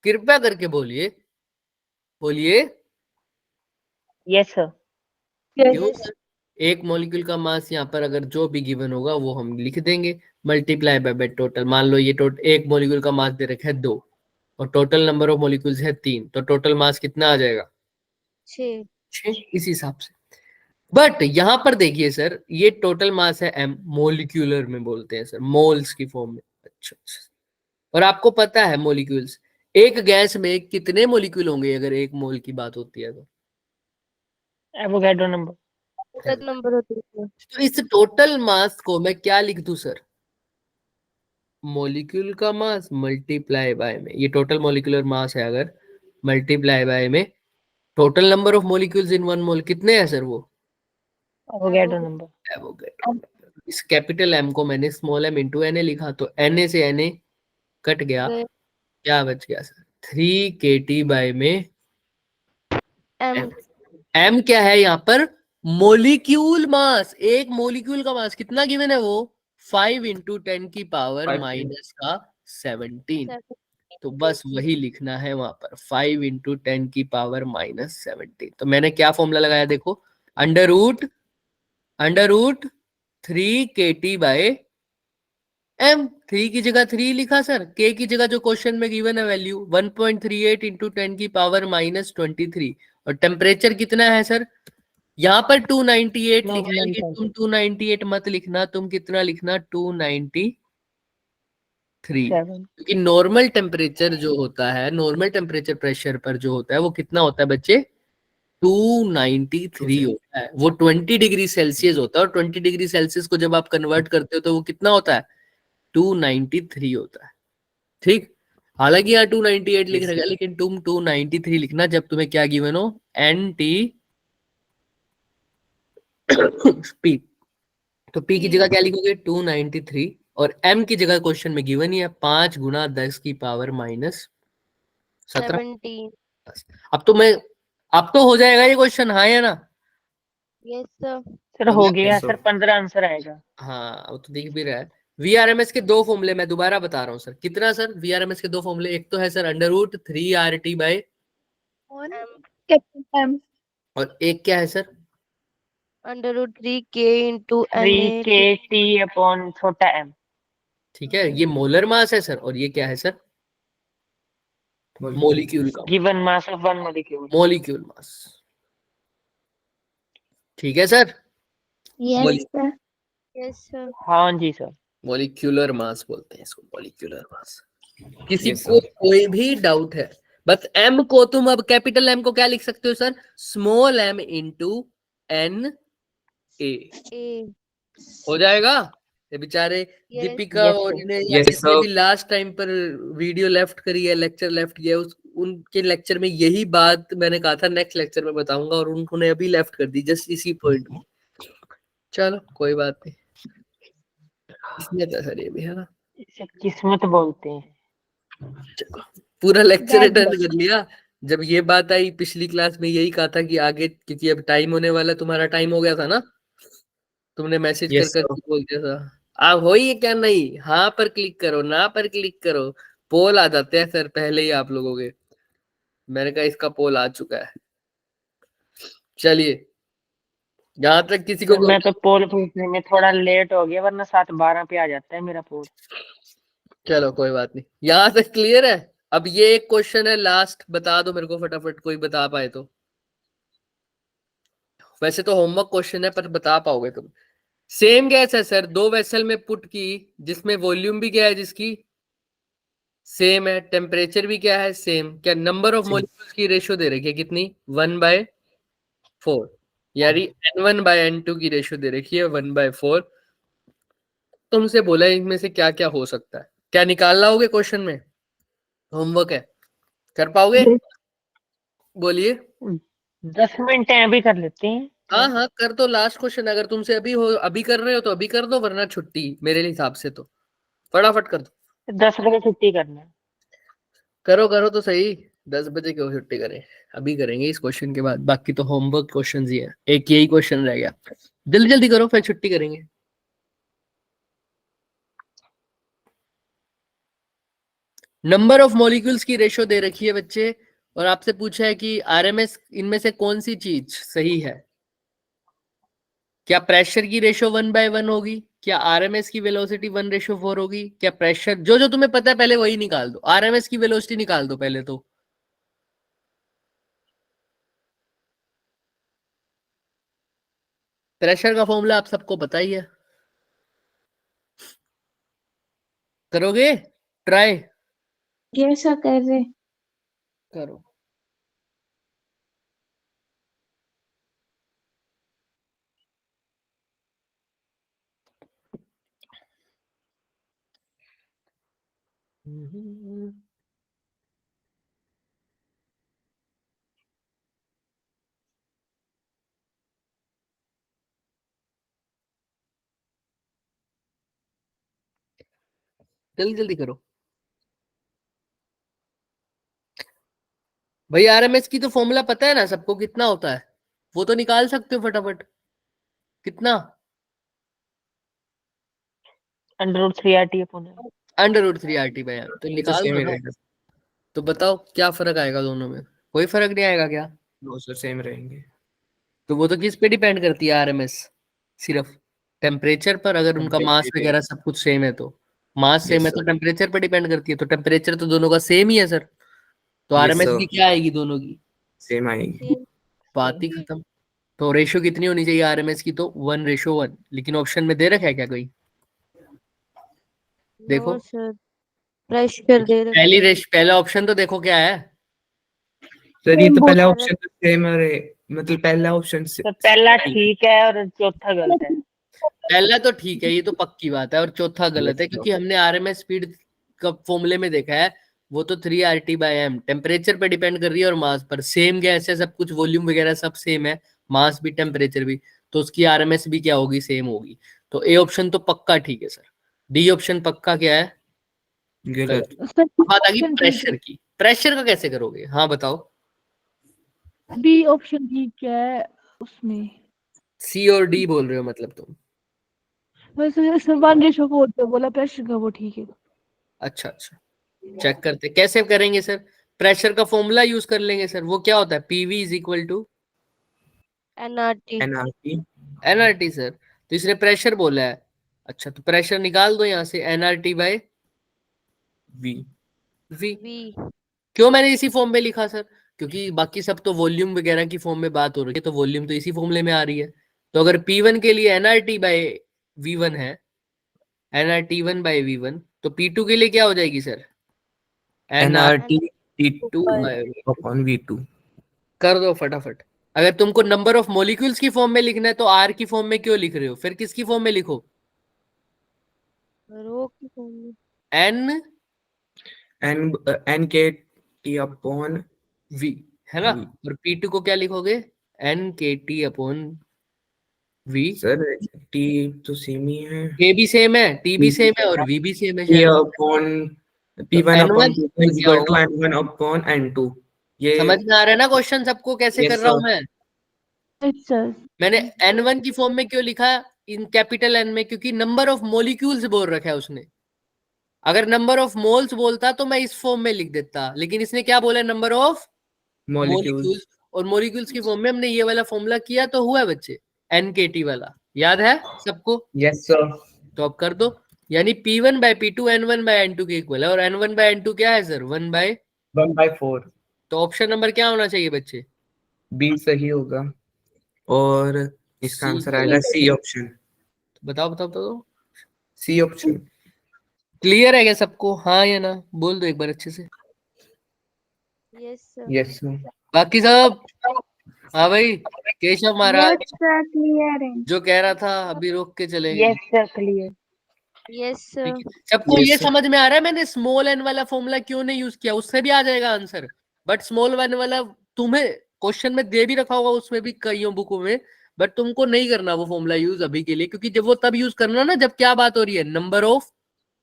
कृपया करके बोलिए, बोलिए यस सर। क्यों सर, एक मॉलिक्यूल का मास यहाँ पर अगर जो भी गिवन होगा वो हम लिख देंगे, मल्टीप्लाई बाय टोटल, मान लो ये टोटल एक मॉलिक्यूल का मास दे रखा है 2 और टोटल नंबर ऑफ मॉलिक्यूल्स है 3, तो टोटल मास कितना आ जाएगा 6 6, इस हिसाब से। बट यहाँ पर देखिए सर ये टोटल मास है एम, मोलिक्यूलर में बोलते हैं सर, मोल्स की फॉर्म में। अच्छा और आपको पता है मोलिक्यूल्स, एक गैस में कितने मोलिक्यूल होंगे अगर एक मोल की बात होती है तो, एवोगैड्रो नंबर। नंबर होते हैं। तो इस टोटल मास को मैं क्या लिख दूं सर, मोलिक्यूल का मास मल्टीप्लाई बाय में, ये टोटल मोलिकुलर मास है, अगर मल्टीप्लाई बाय में total number of molecules in one mole, कितने हैं सर वो, एवोगैड्रो नंबर। Avogadro number. इस कैपिटल एम को मैंने small M into N A लिखा, तो एन ए से एन ए कट गया, क्या बच गया सर 3 kT बाय में एम एम क्या है यहाँ पर, मोलिक्यूल मास, एक मोलिक्यूल का मास कितना गिवन है वो 5 इंटू 10 की पावर 5 माइनस का 17, तो बस वही लिखना है वहां पर 5 इंटू 10 की पावर माइनस 17। तो मैंने क्या फॉर्मूला लगाया देखो, under root 3 kT by M, 3 की जगह 3 लिखा सर, के की जगह जो क्वेश्चन में गिवन है वैल्यू 1.38 इंटू 10 की पावर माइनस 23, और टेम्परेचर कितना है सर, यहाँ पर 298 लिखा है, लेकिन तुम 298 मत लिखना, तुम कितना लिखना 293, क्योंकि नॉर्मल टेम्परेचर जो होता है, नॉर्मल टेम्परेचर प्रेशर पर जो होता है वो कितना होता है बच्चे, 293 होता है, वो 20 डिग्री सेल्सियस होता है, और 20 डिग्री सेल्सियस को जब आप कन्वर्ट करते हो तो वो कितना होता है 293 होता है, ठीक। हालांकि यहाँ 298 लिख रखा है, लेकिन तुम 293 लिखना जब तुम्हें क्या गिवन हो, एन टी पी, तो पी की जगह क्या लिखोगे 293, और एम की जगह क्वेश्चन में गिवन ही है 5 गुना 10 की पावर माइनस 17। 17 अब तो हो जाएगा ये क्वेश्चन, हाँ या ना। यस सर सर हो गया सर, 15 आंसर आएगा। हाँ वो तो दिख भी रहा है। वीआरएमएस के दो फॉर्मूले मैं दोबारा बता रहा हूँ सर, कितना सर वीआरएमएस के दो फॉर्मूले, एक तो है sir under root 3RT by M और एक क्या है sir, under root 3 K into 3 kT upon छोटा m। ठीक है, ये मोलर मास है सर, और ये क्या है सर, मोलिक्यूल का given mass of one molecule. Molecule mass. ठीक है sir. Yes sir. Yes, sir. हाँ जी सर। मोलिक्यूलर मास बोलते हैं इसको, मोलिक्यूलर मास। किसी Yes, को sir. कोई भी डाउट है? बस एम को तुम अब कैपिटल एम को क्या लिख सकते हो sir? Small M into N A A. हो जाएगा। ये बेचारे Yes. दीपिका Yes, और sir. इन्हें Yes, जिसने sir. भी लास्ट टाइम पर वीडियो लेफ्ट करी है, लेक्चर लेफ्ट किया, उस उनके लेक्चर में यही बात मैंने कहा था नेक्स्ट लेक्चर में बताऊंगा, और उन्होंने अभी लेफ्ट कर दी जस्ट इसी पॉइंट में। चलो कोई बात नहीं, किस्मत है सर ये भी, है ना। इसे किस्मत बोलते हैं। पूरा लेक्चर Bad अटेंड luck. कर लिया। जब ये बात आई पिछली क्लास में, यही कहा था कि आगे, क्योंकि अब टाइम होने वाला, तुम्हारा टाइम हो गया था ना, तुमने मैसेज Yes, कर sir. बोल दिया था आप हो ही क्या नहीं, हाँ पर क्लिक करो, ना पर क्लिक करो, पोल आ जाते हैं सर पहले ही आप लोगों के। मैंने कहा इसका पोल आ चुका है। चलिए, जहां तक किसी को सर मैं तो पोल पूछने में थोड़ा लेट हो गया, वरना 7:12 पे आ जाता है मेरा पोल। चलो कोई बात नहीं, यहां तक क्लियर है। अब ये एक क्वेश्चन है लास्ट, बता दो मेरे को फटाफट, कोई बता पाए तो। वैसे तो होमवर्क क्वेश्चन है पर बता पाओगे तुम। सेम गैस है सर, दो वेसल में पुट की, जिसमें वॉल्यूम भी क्या है, जिसकी सेम है, टेम्परेचर भी क्या है सेम, क्या नंबर ऑफ Same. मॉलिक्यूल्स की रेशियो दे रखी है कितनी, 1/4, यानी N1/N2 की रेशियो दे रखी है 1/4। तुमसे बोला इनमें से क्या क्या हो सकता है, क्या निकाल लाओगे क्वेश्चन में? होमवर्क है, कर पाओगे? बोलिए। 10 मिनट है, अभी कर लेते हैं। हाँ हाँ कर दो, लास्ट क्वेश्चन, अगर तुमसे अभी हो, अभी कर रहे हो तो अभी कर दो, वरना छुट्टी मेरे हिसाब से तो। फटाफट कर दो। 10 बजे छुट्टी करना है। करो करो तो सही, 10 बजे क्यों छुट्टी करें, अभी करेंगे इस क्वेश्चन के बाद, बाकी तो होमवर्क क्वेश्चंस ही है, एक यही क्वेश्चन रह गया, जल्दी जल्दी करो फिर छुट्टी करेंगे। नंबर ऑफ मॉलिक्यूल्स की रेशियो दे रखी है बच्चे, और आपसे पूछा है कि आरएमएस इनमें से कौन सी चीज सही है। क्या प्रेशर की रेशियो 1/1 होगी, क्या आरएमएस की वेलोसिटी 1/4 होगी, क्या प्रेशर, जो जो तुम्हें पता है पहले वही निकाल दो, आरएमएस की वेलोसिटी निकाल दो पहले तो। प्रेशर का फॉर्मूला आप सबको पता ही है, करोगे ट्राई? यस सर कर रहे। करो। जल्दी जल्दी करो भाई, आरएमएस की तो फॉर्मूला पता है ना सबको, कितना होता है वो तो निकाल सकते हो फटाफट। कितना? √3RT/m। √3RT/m, तो ये तो निकाल सेम दो ही ना। रहेगा। तो बताओ क्या फर्क आएगा दोनों में, कोई फर्क नहीं आएगा क्या? नो सर, सेम रहेंगे। तो वो तो किस पे डिपेंड करती है आरएमएस, सिर्फ टेम्परेचर पर, अगर उनका मास Temperature. वगैरह सब कुछ सेम है तो। मास सेम Yes, है तो sir. टेम्परेचर पर डिपेंड करती है, तो टेम्परेचर तो दोनों का सेम ही है सर, तो Yes, आरएमएस sir. की क्या आएगी दोनों की, सेम आएगी। बात ही खत्म। तो रेशियो कितनी होनी चाहिए आरएमएस की, तो 1/1, लेकिन ऑप्शन में दे रखा है क्या कोई? देखो No, sir. प्रेशर दे रखा पहली है। पहला ऑप्शन तो देखो क्या है। सर ये तो Same पहला both ऑप्शन तो सेम है, मतलब पहला ऑप्शन तो पहला ठीक है और चौथा गलत है। पहला तो ठीक है, ये तो पक्की बात है, और चौथा गलत है, Yes, क्योंकि हमने आरएमएस स्पीड का फॉर्मूले में देखा है, वो तो 3RT/m टेम्परेचर पे डिपेंड कर रही है और मास पर, सेम गैस है सब कुछ, वॉल्यूम वगैरह सब सेम है, मास भी टेम्परेचर भी, तो उसकी आरएमएस भी क्या होगी, सेम होगी। तो ए ऑप्शन तो पक्का ठीक है सर। डी ऑप्शन पक्का क्या है, गलत। सर बात आ गई ऑप्शन ठीक प्रेशर की, प्रेशर का कैसे करोगे, हाँ बताओ। है, बी ऑप्शन ठीक है उसमें। सी और डी बोल रहे हो मतलब तुम? वैसे सर 1/4 पे बोला प्रेशर का, वो ठीक है। अच्छा अच्छा, चेक करते कैसे करेंगे सर। प्रेशर का फॉर्मूला यूज कर लेंगे सर, वो क्या होता है, PV is equal to NRT. NRT. NRT sir, तो इसने प्रेशर बोला है। अच्छा तो प्रेशर निकाल दो यहाँ से, NRT by V. V. V. क्यों मैंने इसी फॉर्म में लिखा सर? क्योंकि बाकी सब तो वॉल्यूम वगैरह की फॉर्म में बात हो रही है, तो वॉल्यूम तो इसी फॉर्मूले में आ रही है। तो अगर P1 के लिए nRT बाय V1 है, nRT1 बाय V1, तो P2 के लिए क्या हो जाएगी sir? nRT T2 bye upon V2। कर दो फटाफट। अगर तुमको नंबर ऑफ मॉलिक्यूल्स की फॉर्म में लिखना है तो R की फॉर्म में क्यों लिख रहे हो? फिर किसकी फॉर्म में लिखो? रो की फॉर्म में। N NKT upon V है ना? V। और P2 को क्या लिखोगे? NKT upon V। Sir T तो सेम ही है। K भी सेम है, T भी सेम है और V भी सेम है P शायद। upon P1 upon N1 P2 is क्या equal to होगा? N1 upon N2। ये समझ में आ रहा है ना क्वेश्चन सबको कैसे Yes, कर रहा हूं sir। मैं? Yes, sir. मैंने N1 की फॉर्म में क्यों लिखा इन कैपिटल N में? क्योंकि नंबर ऑफ मॉलिक्यूल्स बोल रखा है उसने। अगर नंबर ऑफ मोल्स बोलता तो मैं इस फॉर्म में लिख देता, लेकिन इसने क्या बोला? Number of Molecules। मॉलिक्यूल्स। और मॉलिक्यूल्स की फॉर्म में हमने ये वाला फॉर्मूला किया तो हुआ है बच्चे, NKT वाला। याद है सबको? Yes, sir। तो अब कर दो। यानी P1 bye P2 N1 bye N2 के इक्वल है। और N1 बाय N2 क्या है सर? 1/4। तो ऑप्शन नंबर क्या होना चाहिए बच्चे? B सही होगा और इसका C आंसर आएगा C ऑप्शन। बताओ बताओ बताओ। C option. क्लियर है क्या सबको? हाँ या ना? बोल दो एक बार अच्छे से। Yes sir. Yes sir. बाकी सब? हाँ भाई Keshav Maharaj Yes, sir, clear है। जो कह रहा था अभी रोक के चले गए। Yes sir clear. Yes sir. ठीक है। सबको Yes, ये sir। समझ में आ रहा है मैंने स्मॉल एन वाला फॉर्मूला क्यों नहीं यूज किया? उससे भी आ जाएगा आंसर, बट स्मॉल वन वाला तुम्हें क्वेश्चन में दे भी रखा होगा, उसमें भी कईयों बुकों में, बट तुमको नहीं करना वो फॉर्मूला यूज अभी के लिए, क्योंकि जब वो तब यूज करना ना जब क्या बात हो रही है? नंबर ऑफ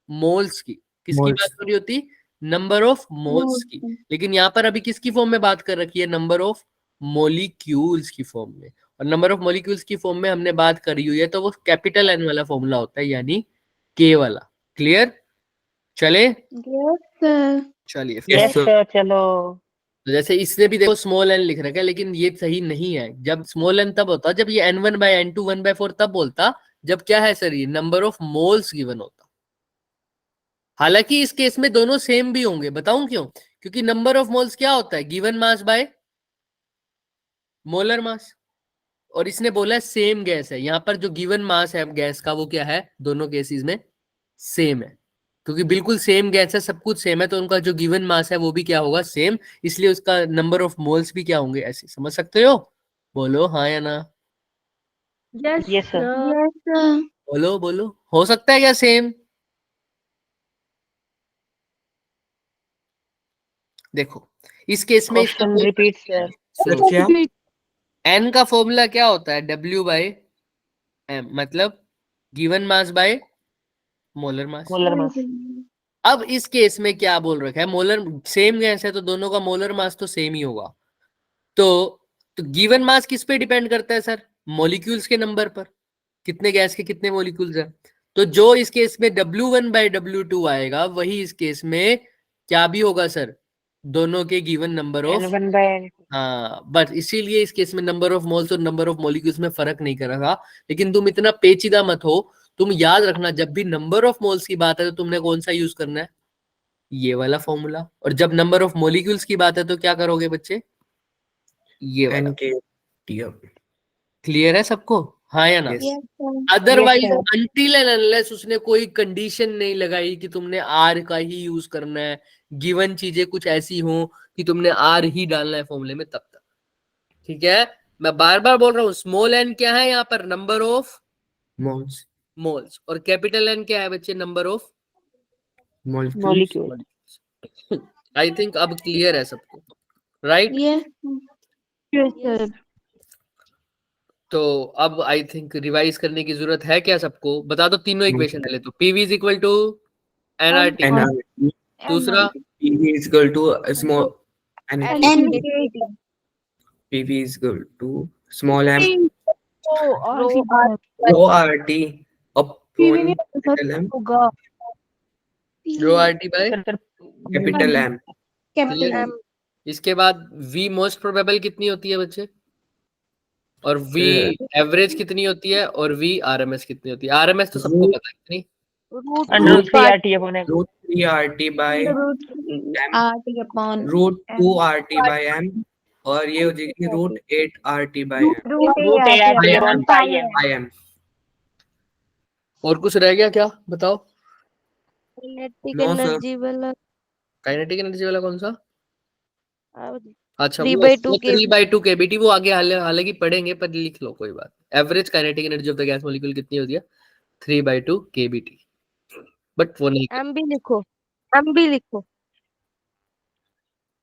मोल्स की। किसकी Moles। बात हो रही होती? नंबर ऑफ मोल्स की। लेकिन यहाँ पर अभी किसकी फॉर्म में बात कर रखी है? नंबर ऑफ मॉलिक्यूल्स की फॉर्म में। और नंबर ऑफ मॉलिक्यूल्स की फॉर्म में हमने बात करी हुई है, तो वो कैपिटल एन वाला फॉर्मूला होता है, यानी के वाला। क्लियर? चले Yes, sir. चलिए Yes, फिर। Yes sir। सर चलो। तो जैसे इसने भी देखो स्मॉल एन लिख रखा है, लेकिन ये सही नहीं है। जब स्मॉल एन तब होता जब ये N1 बाय N2 1/4 तब बोलता जब क्या है सर? ये नंबर ऑफ मोल्स गिवन होता। हालांकि इस केस में दोनों सेम भी होंगे, बताऊं क्यों? क्योंकि नंबर ऑफ मोल्स क्या होता है? Given mass by molar mass. और इसने बोला है सेम गैस है। यहां पर जो गिवन मास है गैस का वो क्या है? दोनों केसेस में सेम है, क्योंकि बिल्कुल सेम गैस है, सब कुछ सेम है, तो उनका जो गिवन मास है वो भी क्या होगा? सेम। इसलिए उसका नंबर ऑफ मोल्स भी क्या होंगे? ऐसे समझ सकते हो? बोलो हाँ या ना? Yes, Yes, sir। sir. Yes, sir. बोलो बोलो, हो सकता है क्या सेम? देखो इस केस में इसका क्वेश्चन रिपीट सर। सुनो, क्या? एन का फॉर्मूला क्या होता है? W बाय एम, मतलब given mass by molar mass. Molar mass. अब इस केस में क्या बोल रखा है? मोलर सेम गैस है तो दोनों का मोलर मास तो सेम ही होगा। तो गिवन मास किस पे डिपेंड करता है सर? मॉलिक्यूल्स के नंबर पर। कितने गैस के कितने मॉलिक्यूल्स हैं। तो जो इस केस में W1 बाय W2 आएगा वही इस केस में क्या भी होगा सर? दोनों के given number of. N1 bye हाँ, बस इसीलिए इस केस में नंबर ऑफ मोल्स और नंबर ऑफ मॉलिक्यूल्स में फर्क नहीं करेगा। लेकिन तुम इतना पेचीदा मत हो, तुम याद रखना जब भी नंबर ऑफ मोल्स की बात है तो तुमने कौन सा यूज करना है? ये वाला फॉर्मूला। और जब नंबर ऑफ मॉलिक्यूल्स की बात है तो क्या करोगे बच्चे? ये वाला। NKT। क्लियर है सबको? हाँ या ना? Yes। Yes, sir. Otherwise Yes, until and unless उसने कोई कंडीशन नहीं लगाई कि तुमने आर का ही यूज करना है, गिवन चीजें कुछ ऐसी हो कि तुमने आर ही डालना है फॉर्मूले में, तब तक। ठीक है? मैं बार बार बोल रहा हूँ, स्मॉल एन क्या है यहाँ पर? Number of Moles। मोल्स। और कैपिटल एन क्या है बच्चे? Number of Molecules। Molecule. I think अब क्लियर है सबको, right? Yes, sir. Yes, sir. तो अब आई थिंक रिवाइज करने की जरूरत है क्या सबको? बता दो तीनों इक्वेशन पहले तो। PV is equal to NRT। NRT। दूसरा PV is equal to a small NKT. PV is equal to small m Oh, Rho rho RT PV नहीं upon capital M होगा। Rho RT by sir capital M। Capital M. इसके बाद V most probable कितनी होती है बच्चे? और V average कितनी होती है? और V RMS कितनी होती है? RMS तो सबको पता है कितनी? Root under root 3 RT upon root 3RT by root m RT upon root m. 2RT by m और ये हो जाएगी root 8RT by m root A R T upon pi M. by m। और कुछ रह गया क्या बताओ? Kinetic No, sir. एनर्जी वाला काइनेटिक एनर्जी वाला कौन सा? अच्छा 3/2 वो 3/2 kBT वो आगे हालांकि पढ़ेंगे, पर लिख लो कोई बात। Average kinetic energy of the gas molecule कितनी होती है? 3/2 kBT। बट वो नहीं एम भी लिखो, एम भी लिखो,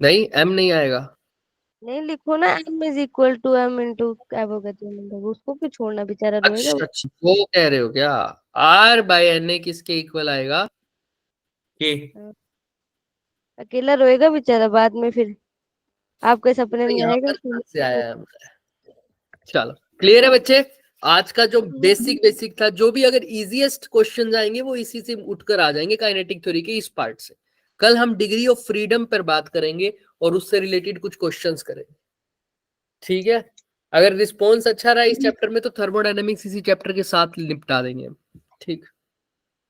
नहीं m नहीं आएगा। नहीं लिखो ना, m is equal to m into Avogadro number, उसको क्यों छोड़ना, बेचारा रोएगा वो। अच्छा वो कह रहे हो क्या? R/Na किसके इक्वल आएगा? के अकेला रोएगा बेचारा बाद में, फिर आपके सपने में यहाँ आएगा पर कहाँ से आया है? चलो क्लियर है बच्चे। आज का जो बेसिक था, जो भी अगर इजीएस्ट क्वेश्चन आएंगे वो इसी से उठकर आ जाएंगे काइनेटिक थ्योरी के इस पार्ट से। कल हम डिग्री ऑफ फ्रीडम पर बात करेंगे और उससे रिलेटेड कुछ क्वेश्चंस करेंगे, ठीक है? अगर रिस्पॉन्स अच्छा रहा इस चैप्टर में तो थर्मोडायनेमिक्स इसी चैप्टर के साथ निपटा देंगे हम, ठीक?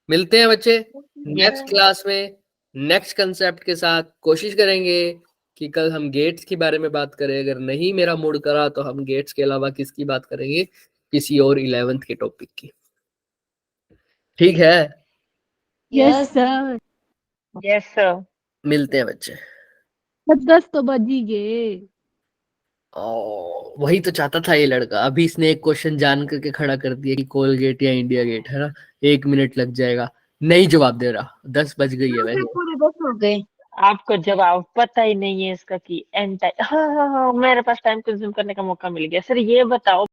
मिलते हैं बच्चे नेक्स्ट क्लास में नेक्स्ट कंसेप्ट के साथ। कोशिश करेंगे कि कल हम गेट्स के बारे में बात करें, अगर नहीं मेरा मूड करा तो हम गेट्स के अलावा किसकी बात करेंगे, किसी और 11th के टॉपिक की, ठीक है? Yes sir. Yes sir. मिलते हैं बच्चे। 10 तो बज ही गए। वही तो चाहता था ये लड़का। अभी इसने एक क्वेश्चन जान करके खड़ा कर दिया कि कोलगेट या इंडिया गेट, है ना? 1 मिनट लग जाएगा, नहीं जवाब दे रहा। 10 बज गई है वैसे। पूरे 10 हो गए। आपको जवाब पता ही नहीं है इसका कि एन टाइम। हाँ, मेरे पास टाइम कंज्यूम करने का मौका मिल गया। सर ये बताओ